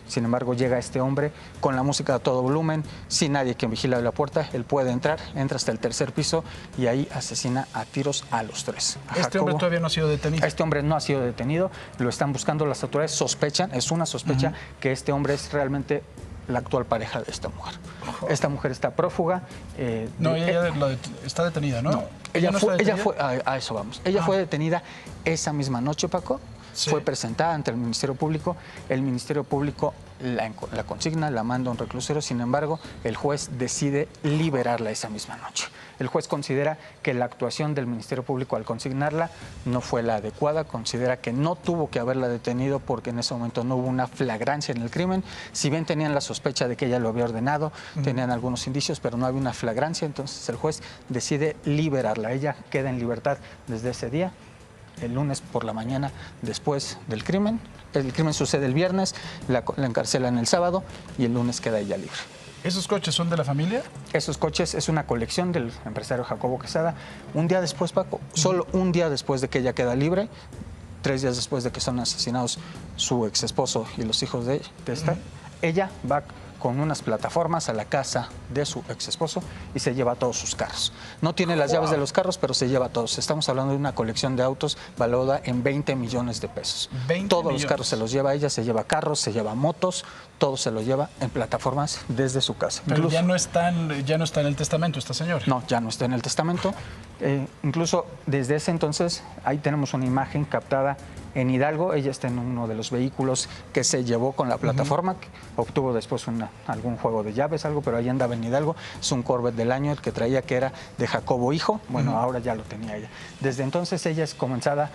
Sin embargo, llega este hombre con la música a todo volumen, sin nadie que vigile la puerta. Él puede entrar, entra hasta el tercer piso y ahí asesina a tiros a los tres. ¿Este hombre todavía no ha sido detenido? Este hombre no ha sido detenido, lo están buscando las autoridades, sospechan, es una sospecha que este hombre es realmente la actual pareja de esta mujer. Esta mujer está prófuga. Ella está detenida, ¿no? No, ella fue, a eso vamos. Ella fue detenida esa misma noche, Paco. Sí. Fue presentada ante el Ministerio Público. El Ministerio Público la consigna, la manda a un reclusorio. Sin embargo, el juez decide liberarla esa misma noche. El juez considera que la actuación del Ministerio Público al consignarla no fue la adecuada. Considera que no tuvo que haberla detenido porque en ese momento no hubo una flagrancia en el crimen. Si bien tenían la sospecha de que ella lo había ordenado, tenían algunos indicios, pero no había una flagrancia. Entonces el juez decide liberarla. Ella queda en libertad desde ese día. El lunes por la mañana después del crimen. El crimen sucede el viernes, la encarcelan el sábado y el lunes queda ella libre. ¿Esos coches son de la familia? Esos coches es una colección del empresario Jacobo Quesada. Un día después, Paco, solo un día después de que ella queda libre, 3 días después de que son asesinados su ex esposo y los hijos de esta, ella va con unas plataformas a la casa de su ex esposo y se lleva todos sus carros. No tiene las llaves de los carros, pero se lleva todos. Estamos hablando de una colección de autos valorada en 20 millones de pesos. Todos los carros se los lleva ella, se lleva carros, se lleva motos, todo se lo lleva en plataformas desde su casa. Pero incluso, ya no está en el testamento esta señora. No, ya no está en el testamento. Incluso desde ese entonces, ahí tenemos una imagen captada en Hidalgo. Ella está en uno de los vehículos que se llevó con la plataforma, que obtuvo después algún juego de llaves, pero ahí andaba en Hidalgo. Es un Corvette del año, el que traía, que era de Jacobo hijo. Bueno, ahora ya lo tenía ella. Desde entonces ella es comenzada.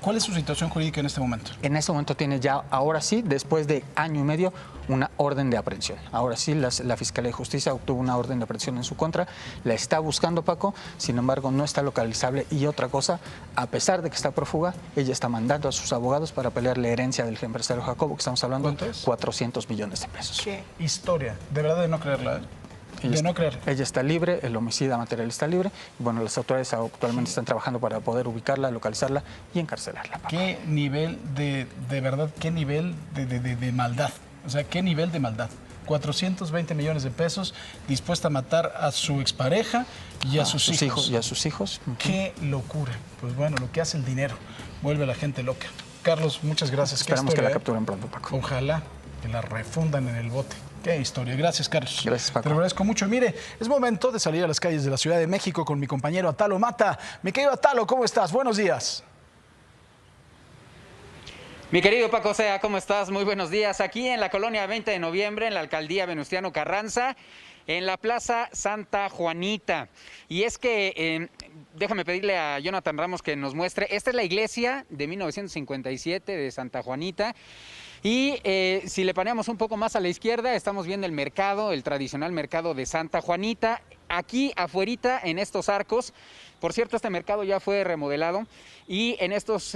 ¿Cuál es su situación jurídica en este momento? En este momento tiene ya, ahora sí, después de año y medio, una orden de aprehensión. Ahora sí, la Fiscalía de Justicia obtuvo una orden de aprehensión en su contra. La está buscando, Paco, sin embargo, no está localizable. Y otra cosa, a pesar de que está prófuga, ella está mandando a sus abogados para pelear la herencia del empresario Jacobo, que estamos hablando de 400 millones de pesos. ¿Qué historia? De verdad de no creerla. Ella está libre, el homicida material está libre. Bueno, las autoridades actualmente están trabajando para poder ubicarla, localizarla y encarcelarla. Paco. ¿Qué nivel de verdad, qué nivel de maldad? O sea, ¿qué nivel de maldad? 420 millones de pesos, dispuesta a matar a su expareja y a sus hijos. Y a sus hijos. ¡Qué locura! Pues bueno, lo que hace el dinero vuelve a la gente loca. Carlos, muchas gracias. Esperamos que la capturen pronto, Paco. Ojalá que la refundan en el bote. Qué historia. Gracias, Carlos. Gracias, Paco. Te lo agradezco mucho. Mire, es momento de salir a las calles de la Ciudad de México con mi compañero Atalo Mata. Mi querido Atalo, ¿cómo estás? Buenos días. Mi querido Paco Sea, ¿cómo estás? Muy buenos días. Aquí en la colonia 20 de noviembre, en la alcaldía Venustiano Carranza, en la Plaza Santa Juanita. Y es que, déjame pedirle a Jonathan Ramos que nos muestre, esta es la iglesia de 1957 de Santa Juanita. Y si le paneamos un poco más a la izquierda, estamos viendo el mercado, el tradicional mercado de Santa Juanita. Aquí afuerita, en estos arcos, por cierto, este mercado ya fue remodelado y en estos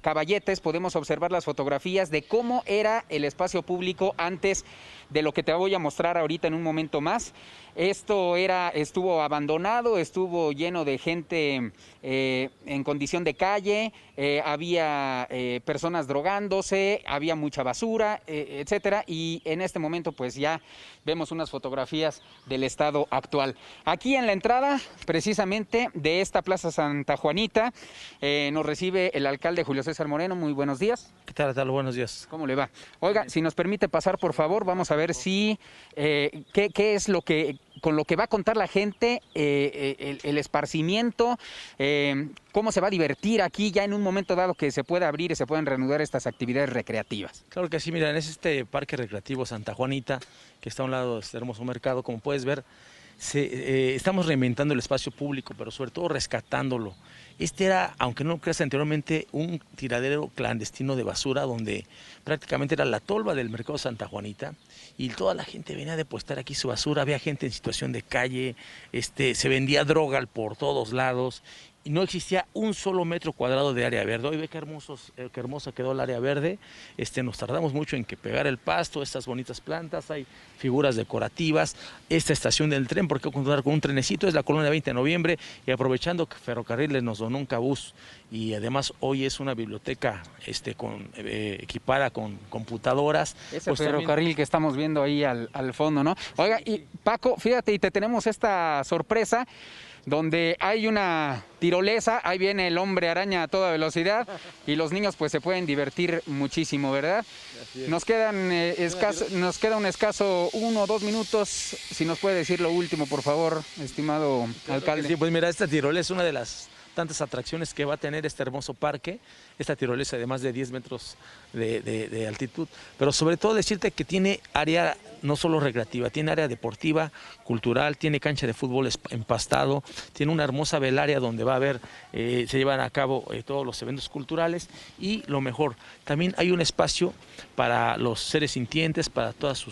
caballetes podemos observar las fotografías de cómo era el espacio público antes de lo que te voy a mostrar ahorita en un momento más. Esto estuvo abandonado, estuvo lleno de gente en condición de calle, había personas drogándose, había mucha basura, etcétera, y en este momento pues ya vemos unas fotografías del estado actual. Aquí en la entrada, precisamente, de esta Plaza Santa Juanita, nos recibe el alcalde Julio César Moreno. Muy buenos días. ¿Qué tal? Buenos días. ¿Cómo le va? Oiga, si nos permite pasar, por favor, vamos a ver si qué es lo que con lo que va a contar la gente, el esparcimiento, cómo se va a divertir aquí ya en un momento dado que se pueda abrir y se puedan reanudar estas actividades recreativas. Claro que sí, mira, es este parque recreativo Santa Juanita, que está a un lado de este hermoso mercado, como puedes ver. Estamos reinventando el espacio público, pero sobre todo rescatándolo. Este era, aunque no lo creas anteriormente, un tiradero clandestino de basura donde prácticamente era la tolva del mercado Santa Juanita y toda la gente venía a depositar aquí su basura, había gente en situación de calle, se vendía droga por todos lados y no existía un solo metro cuadrado de área verde. Hoy ve qué hermosa quedó el área verde. Nos tardamos mucho en que pegar el pasto, estas bonitas plantas, hay figuras decorativas, esta estación del tren, porque contar con un trenecito, es la colonia 20 de noviembre, y aprovechando que Ferrocarriles nos donó un cabús y además hoy es una biblioteca equipada con computadoras. Ese pues ferrocarril también que estamos viendo ahí al fondo, ¿no? Oiga, y Paco, fíjate, y te tenemos esta sorpresa, donde hay una tirolesa, ahí viene el hombre araña a toda velocidad y los niños pues se pueden divertir muchísimo, ¿verdad? Nos queda un escaso 1 o 2 minutos, si nos puede decir lo último, por favor, estimado alcalde. Sí, pues mira, esta tirolesa es una de las tantas atracciones que va a tener este hermoso parque, esta tirolesa de más de 10 metros de altitud, pero sobre todo decirte que tiene área no solo recreativa, tiene área deportiva, cultural, tiene cancha de fútbol empastado, tiene una hermosa velaria donde va a haber, se llevan a cabo todos los eventos culturales y lo mejor, también hay un espacio para los seres sintientes, para todas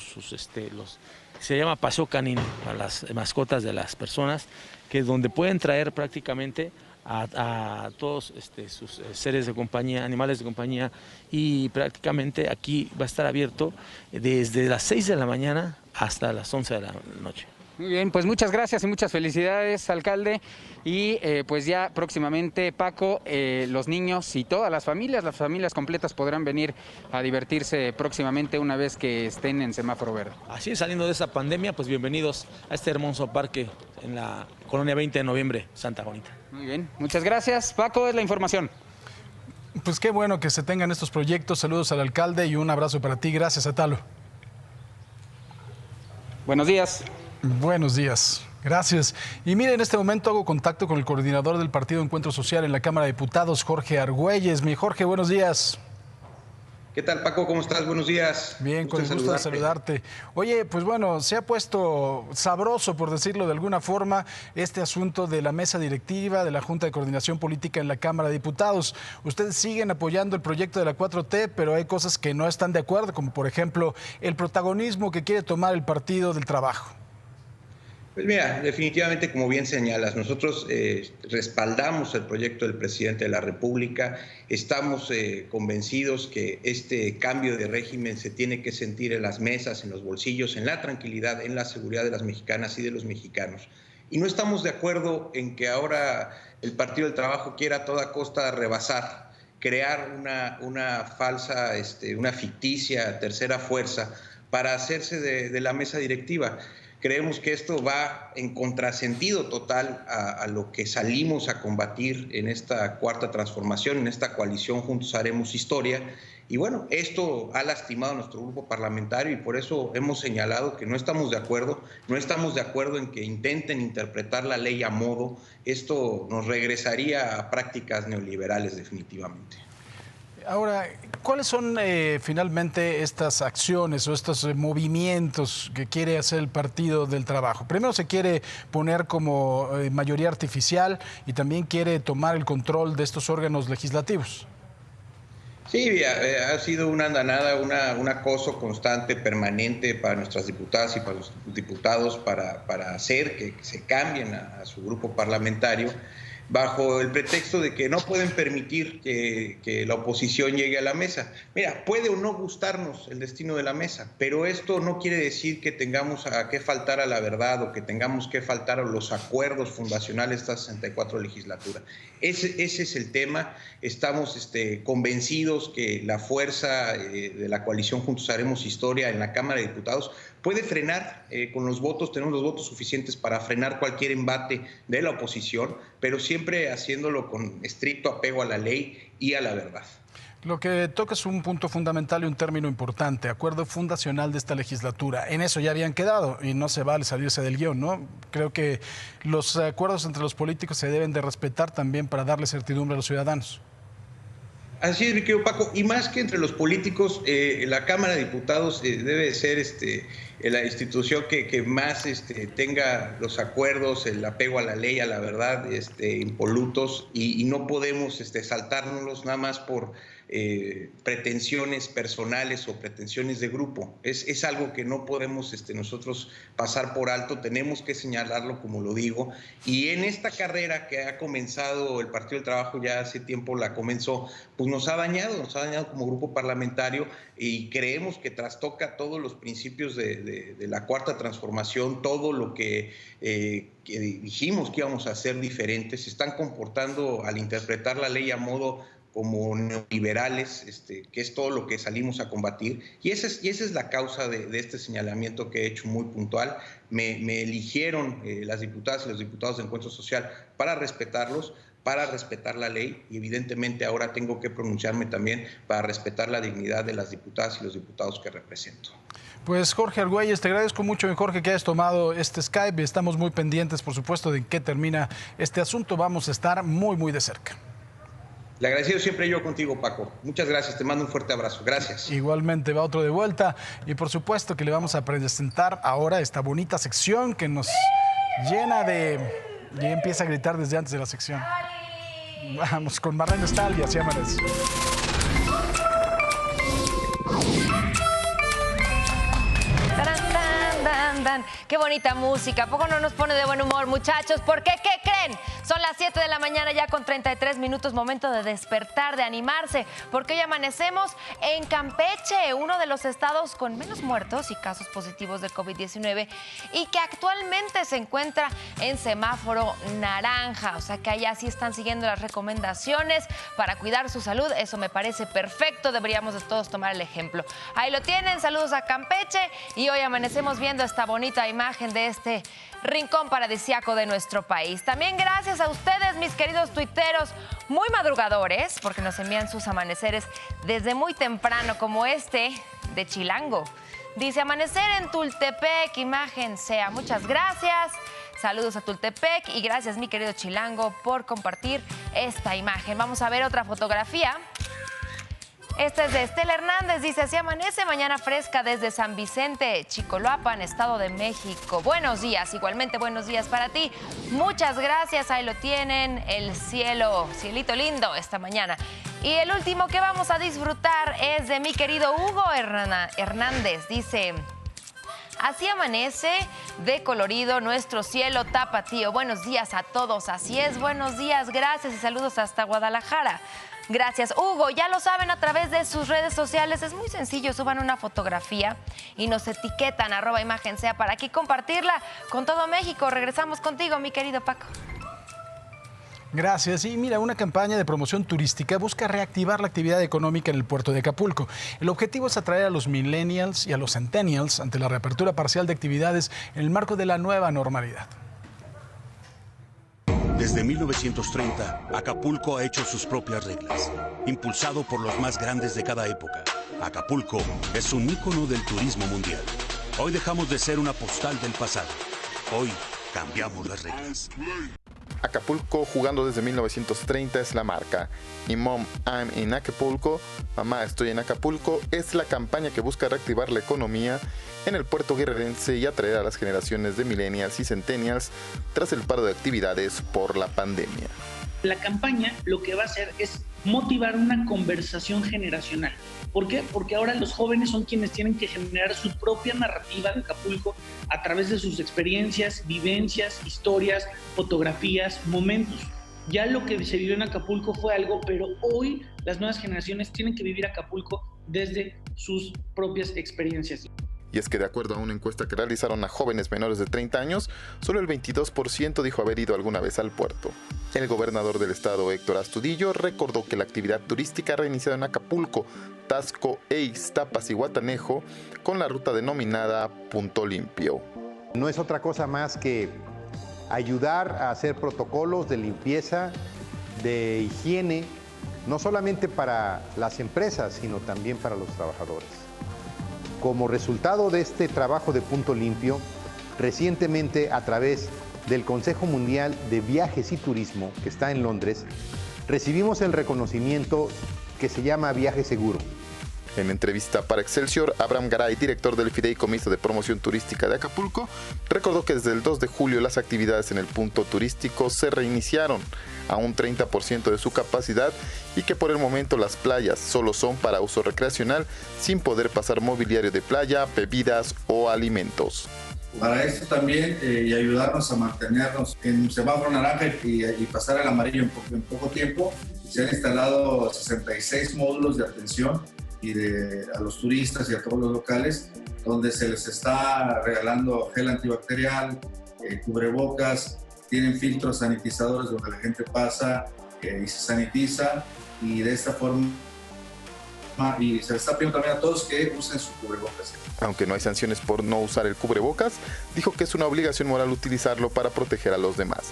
se llama paseo canino, para las mascotas de las personas, que es donde pueden traer prácticamente a todos sus seres de compañía, animales de compañía, y prácticamente aquí va a estar abierto desde las 6 de la mañana hasta las 11 de la noche. Muy bien, pues muchas gracias y muchas felicidades, alcalde, y pues ya próximamente, Paco, los niños y todas las familias completas podrán venir a divertirse próximamente una vez que estén en semáforo verde. Así es, saliendo de esa pandemia, pues bienvenidos a este hermoso parque en la colonia 20 de noviembre, Santa Juanita. Muy bien, muchas gracias. Paco, es la información. Pues qué bueno que se tengan estos proyectos. Saludos al alcalde y un abrazo para ti. Gracias, Atalo. Buenos días. Buenos días. Gracias. Y mire, en este momento hago contacto con el coordinador del Partido Encuentro Social en la Cámara de Diputados, Jorge Argüelles. Mi Jorge, buenos días. ¿Qué tal, Paco? ¿Cómo estás? Buenos días. Bien, con el gusto de saludarte. Oye, pues bueno, se ha puesto sabroso, por decirlo de alguna forma, este asunto de la mesa directiva de la Junta de Coordinación Política en la Cámara de Diputados. Ustedes siguen apoyando el proyecto de la 4T, pero hay cosas que no están de acuerdo, como por ejemplo el protagonismo que quiere tomar el Partido del Trabajo. Pues mira, definitivamente, como bien señalas, nosotros respaldamos el proyecto del presidente de la República, estamos convencidos que este cambio de régimen se tiene que sentir en las mesas, en los bolsillos, en la tranquilidad, en la seguridad de las mexicanas y de los mexicanos. Y no estamos de acuerdo en que ahora el Partido del Trabajo quiera a toda costa rebasar, crear una falsa, una ficticia tercera fuerza para hacerse de la mesa directiva. Creemos que esto va en contrasentido total a lo que salimos a combatir en esta cuarta transformación, en esta coalición Juntos Haremos Historia. Y bueno, esto ha lastimado a nuestro grupo parlamentario y por eso hemos señalado que no estamos de acuerdo en que intenten interpretar la ley a modo. Esto nos regresaría a prácticas neoliberales definitivamente. Ahora, ¿cuáles son finalmente estas acciones o estos movimientos que quiere hacer el Partido del Trabajo? Primero se quiere poner como mayoría artificial y también quiere tomar el control de estos órganos legislativos. Sí, ha sido una andanada, un acoso constante, permanente para nuestras diputadas y para los diputados para hacer que se cambien a su grupo parlamentario, bajo el pretexto de que no pueden permitir que la oposición llegue a la mesa. Mira, puede o no gustarnos el destino de la mesa, pero esto no quiere decir que tengamos que faltar a la verdad o que tengamos que faltar a los acuerdos fundacionales de esta 64 legislatura. Ese es el tema. Estamos convencidos que la fuerza de la coalición Juntos Haremos Historia en la Cámara de Diputados puede frenar con los votos, tenemos los votos suficientes para frenar cualquier embate de la oposición, pero siempre haciéndolo con estricto apego a la ley y a la verdad. Lo que toca es un punto fundamental y un término importante, acuerdo fundacional de esta legislatura. En eso ya habían quedado y no se vale salirse del guión, ¿no? Creo que los acuerdos entre los políticos se deben de respetar también para darle certidumbre a los ciudadanos. Así es, mi querido Paco, y más que entre los políticos, la Cámara de Diputados debe ser la institución que más tenga los acuerdos, el apego a la ley, a la verdad, impolutos, y no podemos saltárnoslos nada más por pretensiones personales o pretensiones de grupo. Es algo que no podemos nosotros pasar por alto, tenemos que señalarlo, como lo digo, y en esta carrera que ha comenzado el Partido del Trabajo, ya hace tiempo la comenzó, pues nos ha dañado como grupo parlamentario, y creemos que trastoca todos los principios de la Cuarta Transformación, todo lo que dijimos que íbamos a hacer diferentes, se están comportando al interpretar la ley a modo como neoliberales, que es todo lo que salimos a combatir, y esa es la causa de este señalamiento que he hecho muy puntual. Me eligieron las diputadas y los diputados de Encuentro Social para respetarlos, para respetar la ley, y evidentemente ahora tengo que pronunciarme también para respetar la dignidad de las diputadas y los diputados que represento. Pues Jorge Argüelles, te agradezco mucho, Jorge, que hayas tomado este Skype. Estamos muy pendientes, por supuesto, de en qué termina este asunto. Vamos a estar muy, muy de cerca. Le agradecido siempre yo contigo, Paco. Muchas gracias, te mando un fuerte abrazo. Gracias. Igualmente, va otro de vuelta. Y por supuesto que le vamos a presentar ahora esta bonita sección que nos llena de... Y empieza a gritar desde antes de la sección. Vamos con Marlene Stahl y así amanece. Qué bonita música, ¿a poco no nos pone de buen humor, muchachos? Porque, ¿qué creen? Son las 7 de la mañana ya con 33 minutos, momento de despertar, de animarse, porque hoy amanecemos en Campeche, uno de los estados con menos muertos y casos positivos de COVID-19 y que actualmente se encuentra en semáforo naranja, o sea que allá sí están siguiendo las recomendaciones para cuidar su salud. Eso me parece perfecto, deberíamos de todos tomar el ejemplo. Ahí lo tienen, saludos a Campeche, y hoy amanecemos viendo esta bonita imagen de este rincón paradisíaco de nuestro país. También gracias a ustedes, mis queridos tuiteros, muy madrugadores, porque nos envían sus amaneceres desde muy temprano, como este de Chilango. Dice, amanecer en Tultepec, imagen sea. Muchas gracias. Saludos a Tultepec y gracias, mi querido Chilango, por compartir esta imagen. Vamos a ver otra fotografía. Esta es de Estela Hernández, dice, así amanece, mañana fresca desde San Vicente, Chicoloapan, Estado de México. Buenos días, igualmente buenos días para ti. Muchas gracias, ahí lo tienen, el cielito lindo esta mañana. Y el último que vamos a disfrutar es de mi querido Hugo Hernández, dice... Así amanece de colorido nuestro cielo tapatío. Buenos días a todos, así es, buenos días, gracias y saludos hasta Guadalajara. Gracias, Hugo. Ya lo saben a través de sus redes sociales. Es muy sencillo, suban una fotografía y nos etiquetan @imágensea para aquí compartirla con todo México. Regresamos contigo, mi querido Paco. Gracias. Y mira, una campaña de promoción turística busca reactivar la actividad económica en el puerto de Acapulco. El objetivo es atraer a los millennials y a los centennials ante la reapertura parcial de actividades en el marco de la nueva normalidad. Desde 1930, Acapulco ha hecho sus propias reglas, impulsado por los más grandes de cada época. Acapulco es un ícono del turismo mundial. Hoy dejamos de ser una postal del pasado. Hoy cambiamos las reglas. Acapulco jugando desde 1930 es la marca. Y Mom, I'm in Acapulco, Mamá, estoy en Acapulco, es la campaña que busca reactivar la economía en el puerto guerrerense y atraer a las generaciones de millennials y centennials tras el paro de actividades por la pandemia. La campaña lo que va a hacer es motivar una conversación generacional. ¿Por qué? Porque ahora los jóvenes son quienes tienen que generar su propia narrativa de Acapulco a través de sus experiencias, vivencias, historias, fotografías, momentos. Ya lo que se vivió en Acapulco fue algo, pero hoy las nuevas generaciones tienen que vivir Acapulco desde sus propias experiencias. Y es que de acuerdo a una encuesta que realizaron a jóvenes menores de 30 años, solo el 22% dijo haber ido alguna vez al puerto. El gobernador del estado, Héctor Astudillo, recordó que la actividad turística ha reiniciado en Acapulco, Taxco, Ixtapas y Guatanejo con la ruta denominada Punto Limpio. No es otra cosa más que ayudar a hacer protocolos de limpieza, de higiene, no solamente para las empresas, sino también para los trabajadores. Como resultado de este trabajo de Punto Limpio, recientemente a través del Consejo Mundial de Viajes y Turismo, que está en Londres, recibimos el reconocimiento que se llama Viaje Seguro. En entrevista para Excelsior, Abraham Garay, director del Fideicomiso de Promoción Turística de Acapulco, recordó que desde el 2 de julio las actividades en el punto turístico se reiniciaron a un 30% de su capacidad y que por el momento las playas solo son para uso recreacional sin poder pasar mobiliario de playa, bebidas o alimentos. Para esto también y ayudarnos a mantenernos en semáforo naranja y pasar al amarillo en poco tiempo, se han instalado 66 módulos de atención a los turistas y a todos los locales, donde se les está regalando gel antibacterial, cubrebocas, tienen filtros sanitizadores donde la gente pasa y se sanitiza, y de esta forma y se les está pidiendo también a todos que usen su cubrebocas. Aunque no hay sanciones por no usar el cubrebocas, dijo que es una obligación moral utilizarlo para proteger a los demás.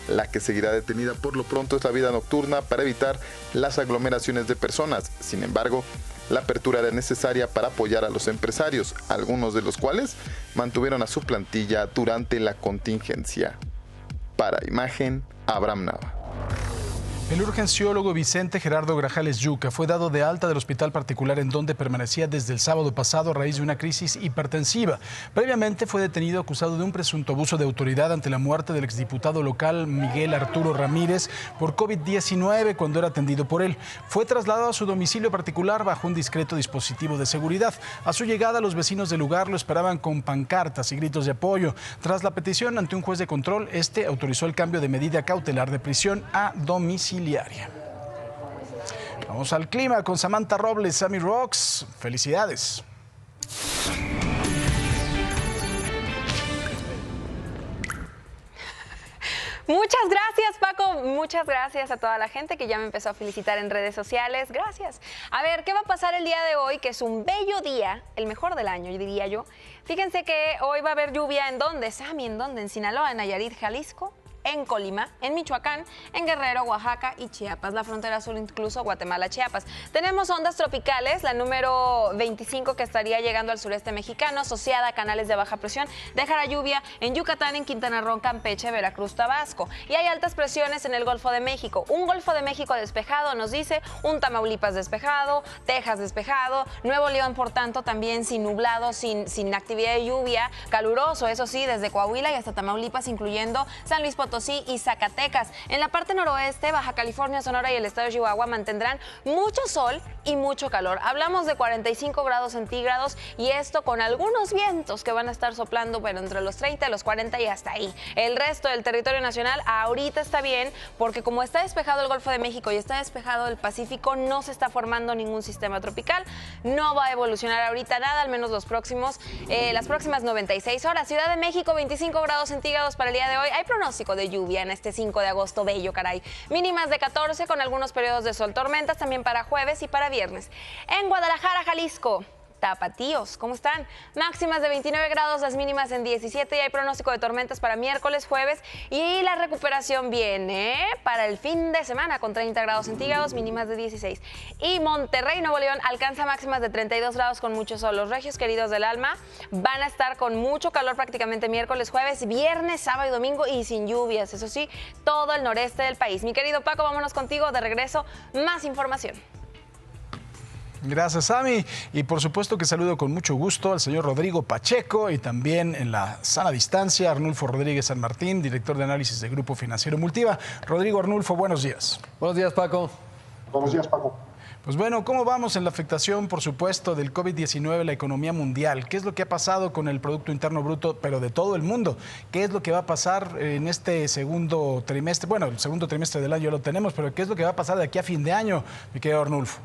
La que seguirá detenida por lo pronto es la vida nocturna para evitar las aglomeraciones de personas. Sin embargo, la apertura era necesaria para apoyar a los empresarios, algunos de los cuales mantuvieron a su plantilla durante la contingencia. Para Imagen, Abraham Nava. El urgenciólogo Vicente Gerardo Grajales Yuca fue dado de alta del hospital particular en donde permanecía desde el sábado pasado a raíz de una crisis hipertensiva. Previamente fue detenido acusado de un presunto abuso de autoridad ante la muerte del exdiputado local Miguel Arturo Ramírez por COVID-19 cuando era atendido por él. Fue trasladado a su domicilio particular bajo un discreto dispositivo de seguridad. A su llegada, los vecinos del lugar lo esperaban con pancartas y gritos de apoyo. Tras la petición ante un juez de control, este autorizó el cambio de medida cautelar de prisión a domicilio. Vamos al clima con Samantha Robles, Sammy Rocks. Felicidades. Muchas gracias, Paco. Muchas gracias a toda la gente que ya me empezó a felicitar en redes sociales. Gracias. A ver, ¿qué va a pasar el día de hoy? Que es un bello día, el mejor del año, diría yo. Fíjense que hoy va a haber lluvia. ¿En dónde, Sammy? ¿En dónde? En Sinaloa, en Nayarit, Jalisco, en Colima, en Michoacán, en Guerrero, Oaxaca y Chiapas, la frontera sur incluso Guatemala, Chiapas. Tenemos ondas tropicales, la número 25 que estaría llegando al sureste mexicano, asociada a canales de baja presión, dejará lluvia en Yucatán, en Quintana Roo, Campeche, Veracruz, Tabasco. Y hay altas presiones en el Golfo de México. Un Golfo de México despejado, nos dice, un Tamaulipas despejado, Texas despejado, Nuevo León, por tanto, también sin nublado, sin actividad de lluvia, caluroso, eso sí, desde Coahuila y hasta Tamaulipas, incluyendo San Luis Potosí y Zacatecas. En la parte noroeste, Baja California, Sonora y el estado de Chihuahua mantendrán mucho sol y mucho calor. Hablamos de 45 grados centígrados y esto con algunos vientos que van a estar soplando, pero entre los 30 y los 40 y hasta ahí. El resto del territorio nacional ahorita está bien porque como está despejado el Golfo de México y está despejado el Pacífico, no se está formando ningún sistema tropical. No va a evolucionar ahorita nada, al menos las próximas 96 horas. Ciudad de México, 25 grados centígrados para el día de hoy. Hay pronóstico de lluvia en este 5 de agosto bello, caray. Mínimas de 14 con algunos periodos de sol, tormentas también para jueves y para viernes. En Guadalajara, Jalisco, tapatíos. ¿Cómo están? Máximas de 29 grados, las mínimas en 17 y hay pronóstico de tormentas para miércoles, jueves y la recuperación viene para el fin de semana con 30 grados centígrados, mínimas de 16. Y Monterrey, Nuevo León, alcanza máximas de 32 grados con mucho sol. Los regios queridos del alma van a estar con mucho calor prácticamente miércoles, jueves, viernes, sábado y domingo y sin lluvias. Eso sí, todo el noreste del país. Mi querido Paco, vámonos contigo de regreso. Más información. Gracias, Sami. Y por supuesto que saludo con mucho gusto al señor Rodrigo Pacheco y también en la sana distancia Arnulfo Rodríguez San Martín, director de análisis de Grupo Financiero Multiva. Rodrigo, Arnulfo, buenos días. Buenos días, Paco. Buenos días, Paco. Pues bueno, ¿cómo vamos en la afectación, por supuesto, del COVID-19 a la economía mundial? ¿Qué es lo que ha pasado con el Producto Interno Bruto, pero de todo el mundo? ¿Qué es lo que va a pasar en este segundo trimestre? Bueno, el segundo trimestre del año ya lo tenemos, pero ¿qué es lo que va a pasar de aquí a fin de año, mi querido Arnulfo?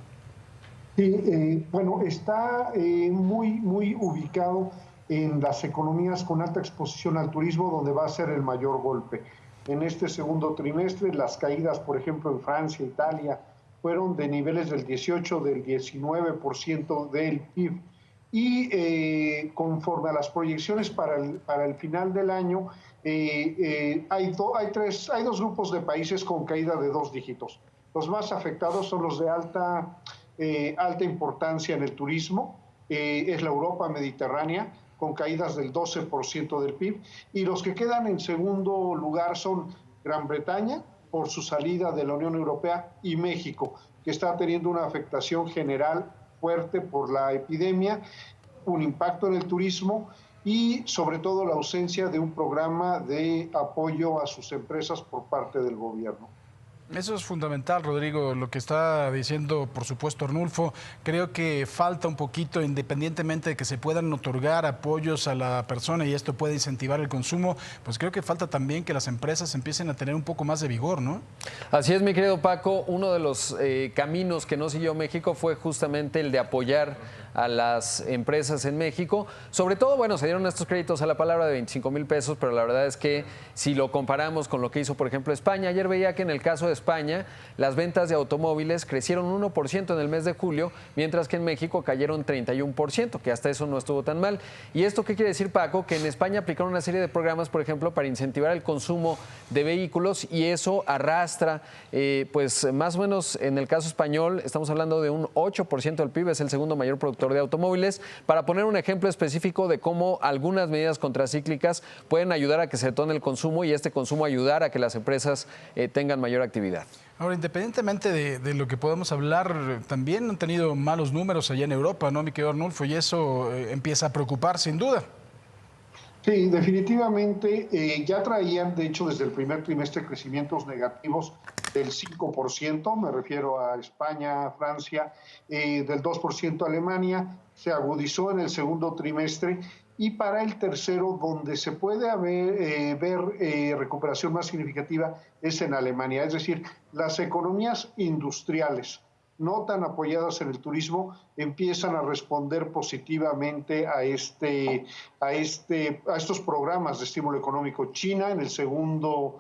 Sí, bueno, está muy ubicado en las economías con alta exposición al turismo, donde va a ser el mayor golpe. En este segundo trimestre, las caídas, por ejemplo, en Francia, Italia, fueron de niveles del 18, del 19% del PIB. Y conforme a las proyecciones para el final del año, hay dos grupos de países con caída de 2 dígitos. Los más afectados son los de alta importancia en el turismo, es la Europa mediterránea, con caídas del 12% del PIB, y los que quedan en segundo lugar son Gran Bretaña, por su salida de la Unión Europea, y México, que está teniendo una afectación general fuerte por la epidemia, un impacto en el turismo y sobre todo la ausencia de un programa de apoyo a sus empresas por parte del gobierno. Eso es fundamental, Rodrigo, lo que está diciendo, por supuesto, Arnulfo. Creo que falta un poquito, independientemente de que se puedan otorgar apoyos a la persona y esto puede incentivar el consumo, pues creo que falta también que las empresas empiecen a tener un poco más de vigor, ¿no? Así es, mi querido Paco. Uno de los caminos que no siguió México fue justamente el de apoyar a las empresas en México. Sobre todo, bueno, se dieron estos créditos a la palabra de 25,000 pesos, pero la verdad es que si lo comparamos con lo que hizo, por ejemplo, España, ayer veía que en el caso de España, las ventas de automóviles crecieron 1% en el mes de julio, mientras que en México cayeron 31%, que hasta eso no estuvo tan mal. ¿Y esto qué quiere decir, Paco? Que en España aplicaron una serie de programas, por ejemplo, para incentivar el consumo de vehículos y eso arrastra, pues más o menos en el caso español, estamos hablando de un 8% del PIB, es el segundo mayor productor de automóviles, para poner un ejemplo específico de cómo algunas medidas contracíclicas pueden ayudar a que se detone el consumo y este consumo ayudar a que las empresas tengan mayor actividad. Ahora, independientemente de lo que podemos hablar, también han tenido malos números allá en Europa, ¿no, mi querido Arnulfo? Y eso empieza a preocupar, sin duda. Sí, definitivamente ya traían, de hecho, desde el primer trimestre crecimientos negativos del 5%, me refiero a España, Francia, del 2% Alemania, se agudizó en el segundo trimestre y para el tercero, donde se puede ver recuperación más significativa, es en Alemania. Es decir, las economías industriales no tan apoyadas en el turismo empiezan a responder positivamente a estos programas de estímulo económico. China en el segundo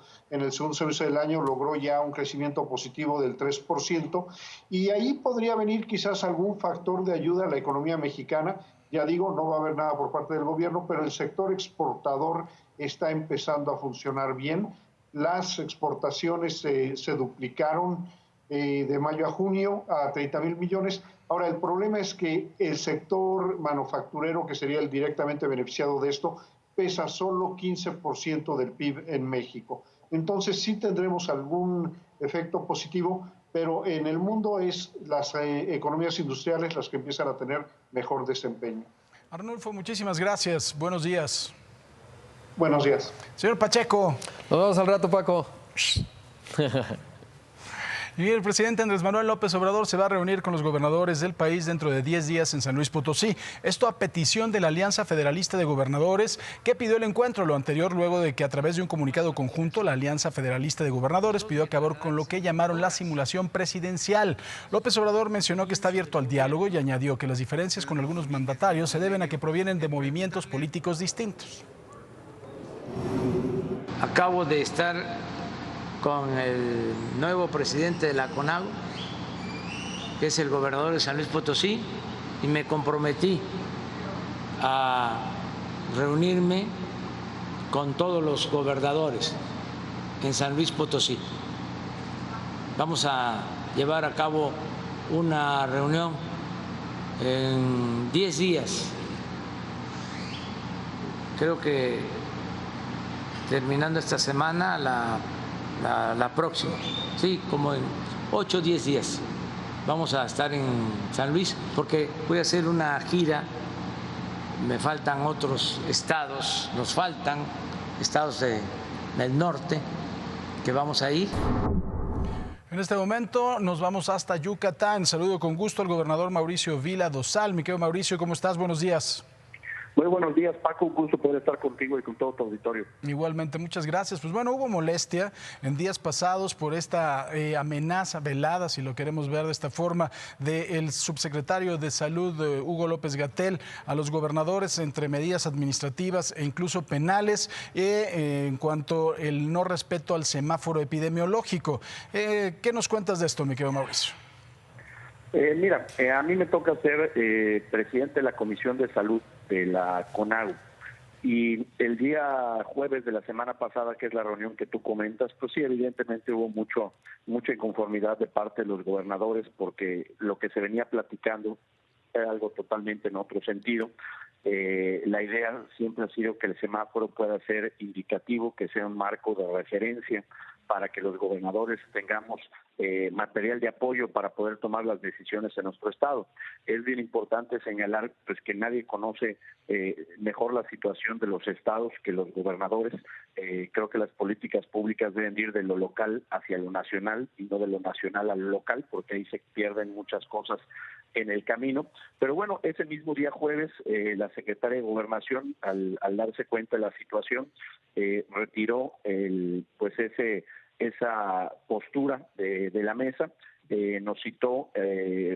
semestre del año logró ya un crecimiento positivo del 3% y ahí podría venir quizás algún factor de ayuda a la economía mexicana. Ya digo, no va a haber nada por parte del gobierno, pero el sector exportador está empezando a funcionar bien. Las exportaciones se duplicaron de mayo a junio a 30,000 millones. Ahora, el problema es que el sector manufacturero, que sería el directamente beneficiado de esto, pesa solo 15% del PIB en México. Entonces sí tendremos algún efecto positivo, pero en el mundo es las economías industriales las que empiezan a tener mejor desempeño. Arnulfo, muchísimas gracias. Buenos días. Buenos días. Señor Pacheco. Nos vemos al rato, Paco. Y el presidente Andrés Manuel López Obrador se va a reunir con los gobernadores del país dentro de 10 días en San Luis Potosí. Esto a petición de la Alianza Federalista de Gobernadores, que pidió el encuentro. Lo anterior luego de que a través de un comunicado conjunto, la Alianza Federalista de Gobernadores pidió acabar con lo que llamaron la simulación presidencial. López Obrador mencionó que está abierto al diálogo y añadió que las diferencias con algunos mandatarios se deben a que provienen de movimientos políticos distintos. Acabo de estar con el nuevo presidente de la CONAGO, que es el gobernador de San Luis Potosí, y me comprometí a reunirme con todos los gobernadores en San Luis Potosí. Vamos a llevar a cabo una reunión en 10 días. Creo que terminando esta semana, la próxima, sí, como en 8 o 10 días. Vamos a estar en San Luis porque voy a hacer una gira. Me faltan otros estados, nos faltan estados del norte que vamos a ir. En este momento nos vamos hasta Yucatán. Saludo con gusto al gobernador Mauricio Vila Dosal. Mi querido Mauricio, ¿cómo estás? Buenos días. Muy buenos días, Paco. Un gusto poder estar contigo y con todo tu auditorio. Igualmente, muchas gracias. Pues bueno, hubo molestia en días pasados por esta amenaza velada, si lo queremos ver de esta forma, del subsecretario de Salud, Hugo López-Gatell, a los gobernadores entre medidas administrativas e incluso penales en cuanto al no respeto al semáforo epidemiológico. ¿Qué nos cuentas de esto, mi querido Mauricio? Mira, a mí me toca ser presidente de la Comisión de Salud de la CONAGU. Y el día jueves de la semana pasada, que es la reunión que tú comentas, pues sí, evidentemente hubo mucha inconformidad de parte de los gobernadores porque lo que se venía platicando era algo totalmente en otro sentido. La idea siempre ha sido que el semáforo pueda ser indicativo, que sea un marco de referencia para que los gobernadores tengamos material de apoyo para poder tomar las decisiones en nuestro estado. Es bien importante señalar pues que nadie conoce mejor la situación de los estados que los gobernadores. Creo que las políticas públicas deben ir de lo local hacia lo nacional y no de lo nacional a lo local, porque ahí se pierden muchas cosas en el camino. Pero bueno, ese mismo día jueves, la secretaria de Gobernación, al darse cuenta de la situación, retiró esa postura de la mesa. Nos citó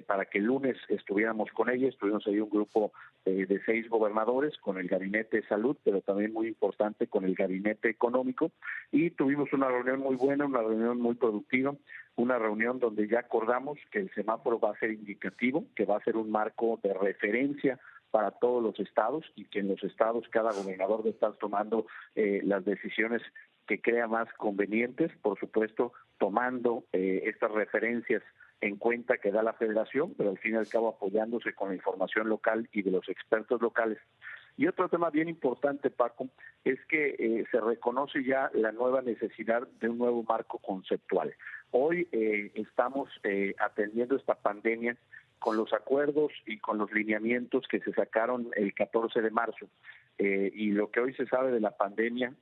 para que el lunes estuviéramos con ella. Estuvimos ahí un grupo de 6 gobernadores con el Gabinete de Salud, pero también muy importante con el Gabinete Económico, y tuvimos una reunión muy buena, una reunión muy productiva, una reunión donde ya acordamos que el semáforo va a ser indicativo, que va a ser un marco de referencia para todos los estados y que en los estados cada gobernador debe estar tomando las decisiones que crea más convenientes, por supuesto tomando estas referencias en cuenta que da la federación, pero al fin y al cabo apoyándose con la información local y de los expertos locales. Y otro tema bien importante, Paco, es que se reconoce ya la nueva necesidad de un nuevo marco conceptual. Hoy estamos atendiendo esta pandemia con los acuerdos y con los lineamientos que se sacaron el 14 de marzo. Y lo que hoy se sabe de la pandemia,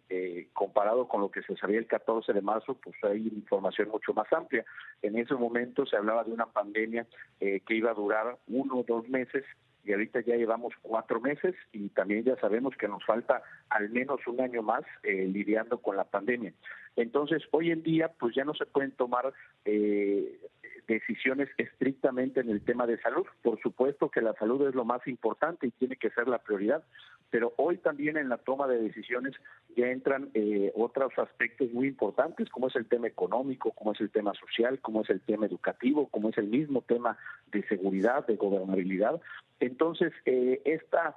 comparado con lo que se sabía el 14 de marzo, pues hay información mucho más amplia. En ese momento se hablaba de una pandemia que iba a durar 1 o 2 meses, y ahorita ya llevamos 4 meses y también ya sabemos que nos falta al menos 1 año más lidiando con la pandemia. Entonces, hoy en día, pues ya no se pueden tomar decisiones estrictamente en el tema de salud. Por supuesto que la salud es lo más importante y tiene que ser la prioridad, pero hoy también en la toma de decisiones ya entran otros aspectos muy importantes, como es el tema económico, como es el tema social, como es el tema educativo, como es el mismo tema de seguridad, de gobernabilidad. Entonces, esta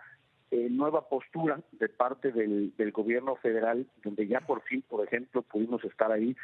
nueva postura de parte del gobierno federal, donde ya por fin, por ejemplo, pudimos estar ahí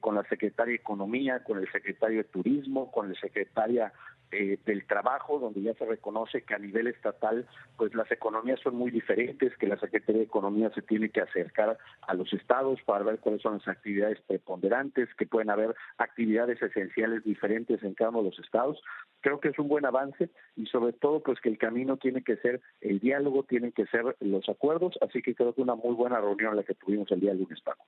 con la secretaria de Economía, con el secretario de Turismo, con la secretaria del Trabajo, donde ya se reconoce que a nivel estatal pues las economías son muy diferentes, que la Secretaría de Economía se tiene que acercar a los estados para ver cuáles son las actividades preponderantes, que pueden haber actividades esenciales diferentes en cada uno de los estados. Creo que es un buen avance y sobre todo pues que el camino tiene que ser el diálogo, tienen que ser los acuerdos, así que creo que una muy buena reunión la que tuvimos el día lunes, Paco.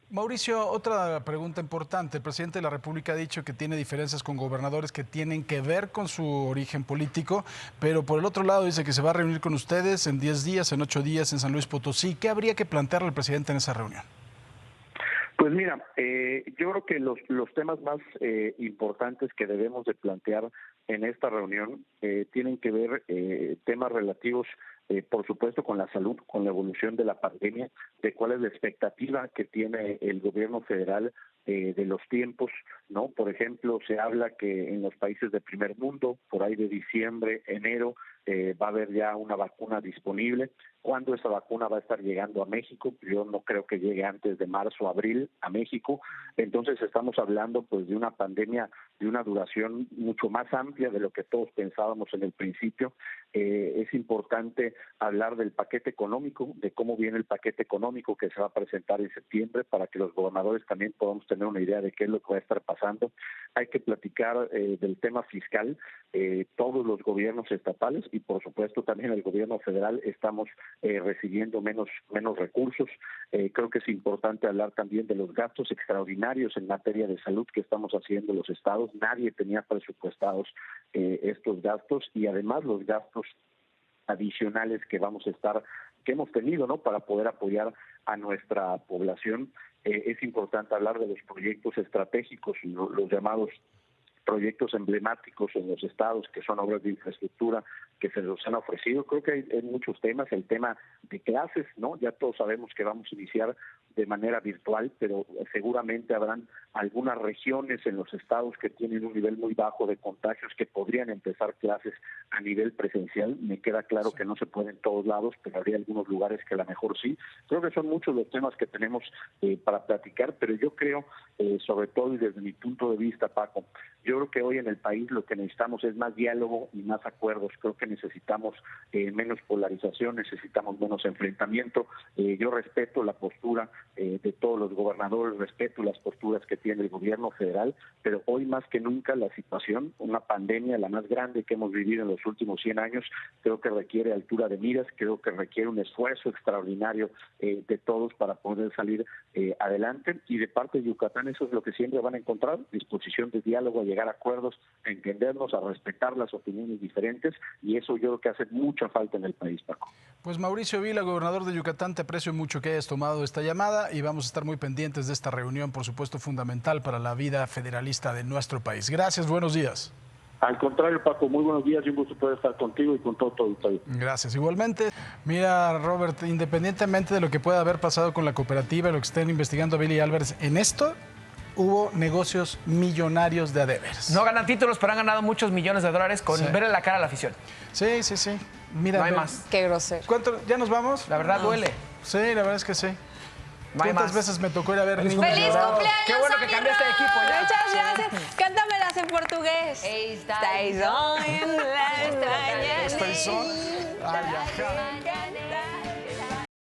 Mauricio, otra pregunta importante. El presidente de la República ha dicho que tiene diferencias con gobernadores que tienen que ver con su origen político, pero por el otro lado dice que se va a reunir con ustedes en 10 días, en 8 días en San Luis Potosí. ¿Qué habría que plantearle al presidente en esa reunión? Pues mira, yo creo que los temas más importantes que debemos de plantear en esta reunión tienen que ver temas relativos, por supuesto, con la salud, con la evolución de la pandemia, de cuál es la expectativa que tiene el gobierno federal de los tiempos, ¿no? Por ejemplo, se habla que en los países de primer mundo, por ahí de diciembre, enero, va a haber ya una vacuna disponible. ¿Cuándo esa vacuna va a estar llegando a México? Yo no creo que llegue antes de marzo o abril a México. Entonces estamos hablando pues de una pandemia de una duración mucho más amplia de lo que todos pensábamos en el principio. Es importante hablar del paquete económico, de cómo viene el paquete económico que se va a presentar en septiembre, para que los gobernadores también podamos tener una idea de qué es lo que va a estar pasando. Hay que platicar del tema fiscal. Todos los gobiernos estatales y por supuesto también el gobierno federal estamos recibiendo menos recursos. Creo que es importante hablar también de los gastos extraordinarios en materia de salud que estamos haciendo los estados. Nadie tenía presupuestados estos gastos, y además los gastos adicionales que hemos tenido, ¿no?, para poder apoyar a nuestra población. Es importante hablar de los proyectos estratégicos, los llamados proyectos emblemáticos en los estados, que son obras de infraestructura que se nos han ofrecido. Creo que hay muchos temas. El tema de clases, ¿no? Ya todos sabemos que vamos a iniciar de manera virtual, pero seguramente habrán algunas regiones en los estados que tienen un nivel muy bajo de contagios que podrían empezar clases a nivel presencial. Me queda claro que no se puede en todos lados, pero habría algunos lugares que a lo mejor sí. Creo que son muchos los temas que tenemos para platicar, pero yo creo, sobre todo y desde mi punto de vista, Paco, yo creo que hoy en el país lo que necesitamos es más diálogo y más acuerdos. Creo que necesitamos menos polarización, necesitamos menos enfrentamiento. Yo respeto la postura de todos los gobernadores, respeto las posturas que tiene el gobierno federal, pero hoy más que nunca la situación, una pandemia la más grande que hemos vivido en los últimos 100 años, creo que requiere altura de miras, creo que requiere un esfuerzo extraordinario de todos para poder salir adelante, y de parte de Yucatán eso es lo que siempre van a encontrar: disposición de diálogo, a llegar a acuerdos, a entendernos, a respetar las opiniones diferentes, y eso yo creo que hace mucha falta en el país, Paco. Pues Mauricio Vila, gobernador de Yucatán, te aprecio mucho que hayas tomado esta llamada y vamos a estar muy pendientes de esta reunión, por supuesto fundamental para la vida federalista de nuestro país. Gracias, buenos días. Al contrario, Paco, muy buenos días y un gusto poder estar contigo y con todo el país. Gracias, igualmente. Mira, Robert, independientemente de lo que pueda haber pasado con la cooperativa y lo que estén investigando Billy Álvarez, en esto hubo negocios millonarios de a de veras. No ganan títulos, pero han ganado muchos millones de dólares con verle la cara a la afición. Sí, sí, sí. Mira, no hay más. Qué grosero. ¿Cuánto? ¿Ya nos vamos? La verdad duele. Sí, la verdad es que sí. No hay ¿Cuántas más veces me tocó ir a ver ¡Feliz niños llorar? cumpleaños! Qué bueno que cambiaste de equipo ya. Muchas gracias. Cántamelas en portugués. Estáis hoy en la mañana. Estáis hoy. Ay, ajá.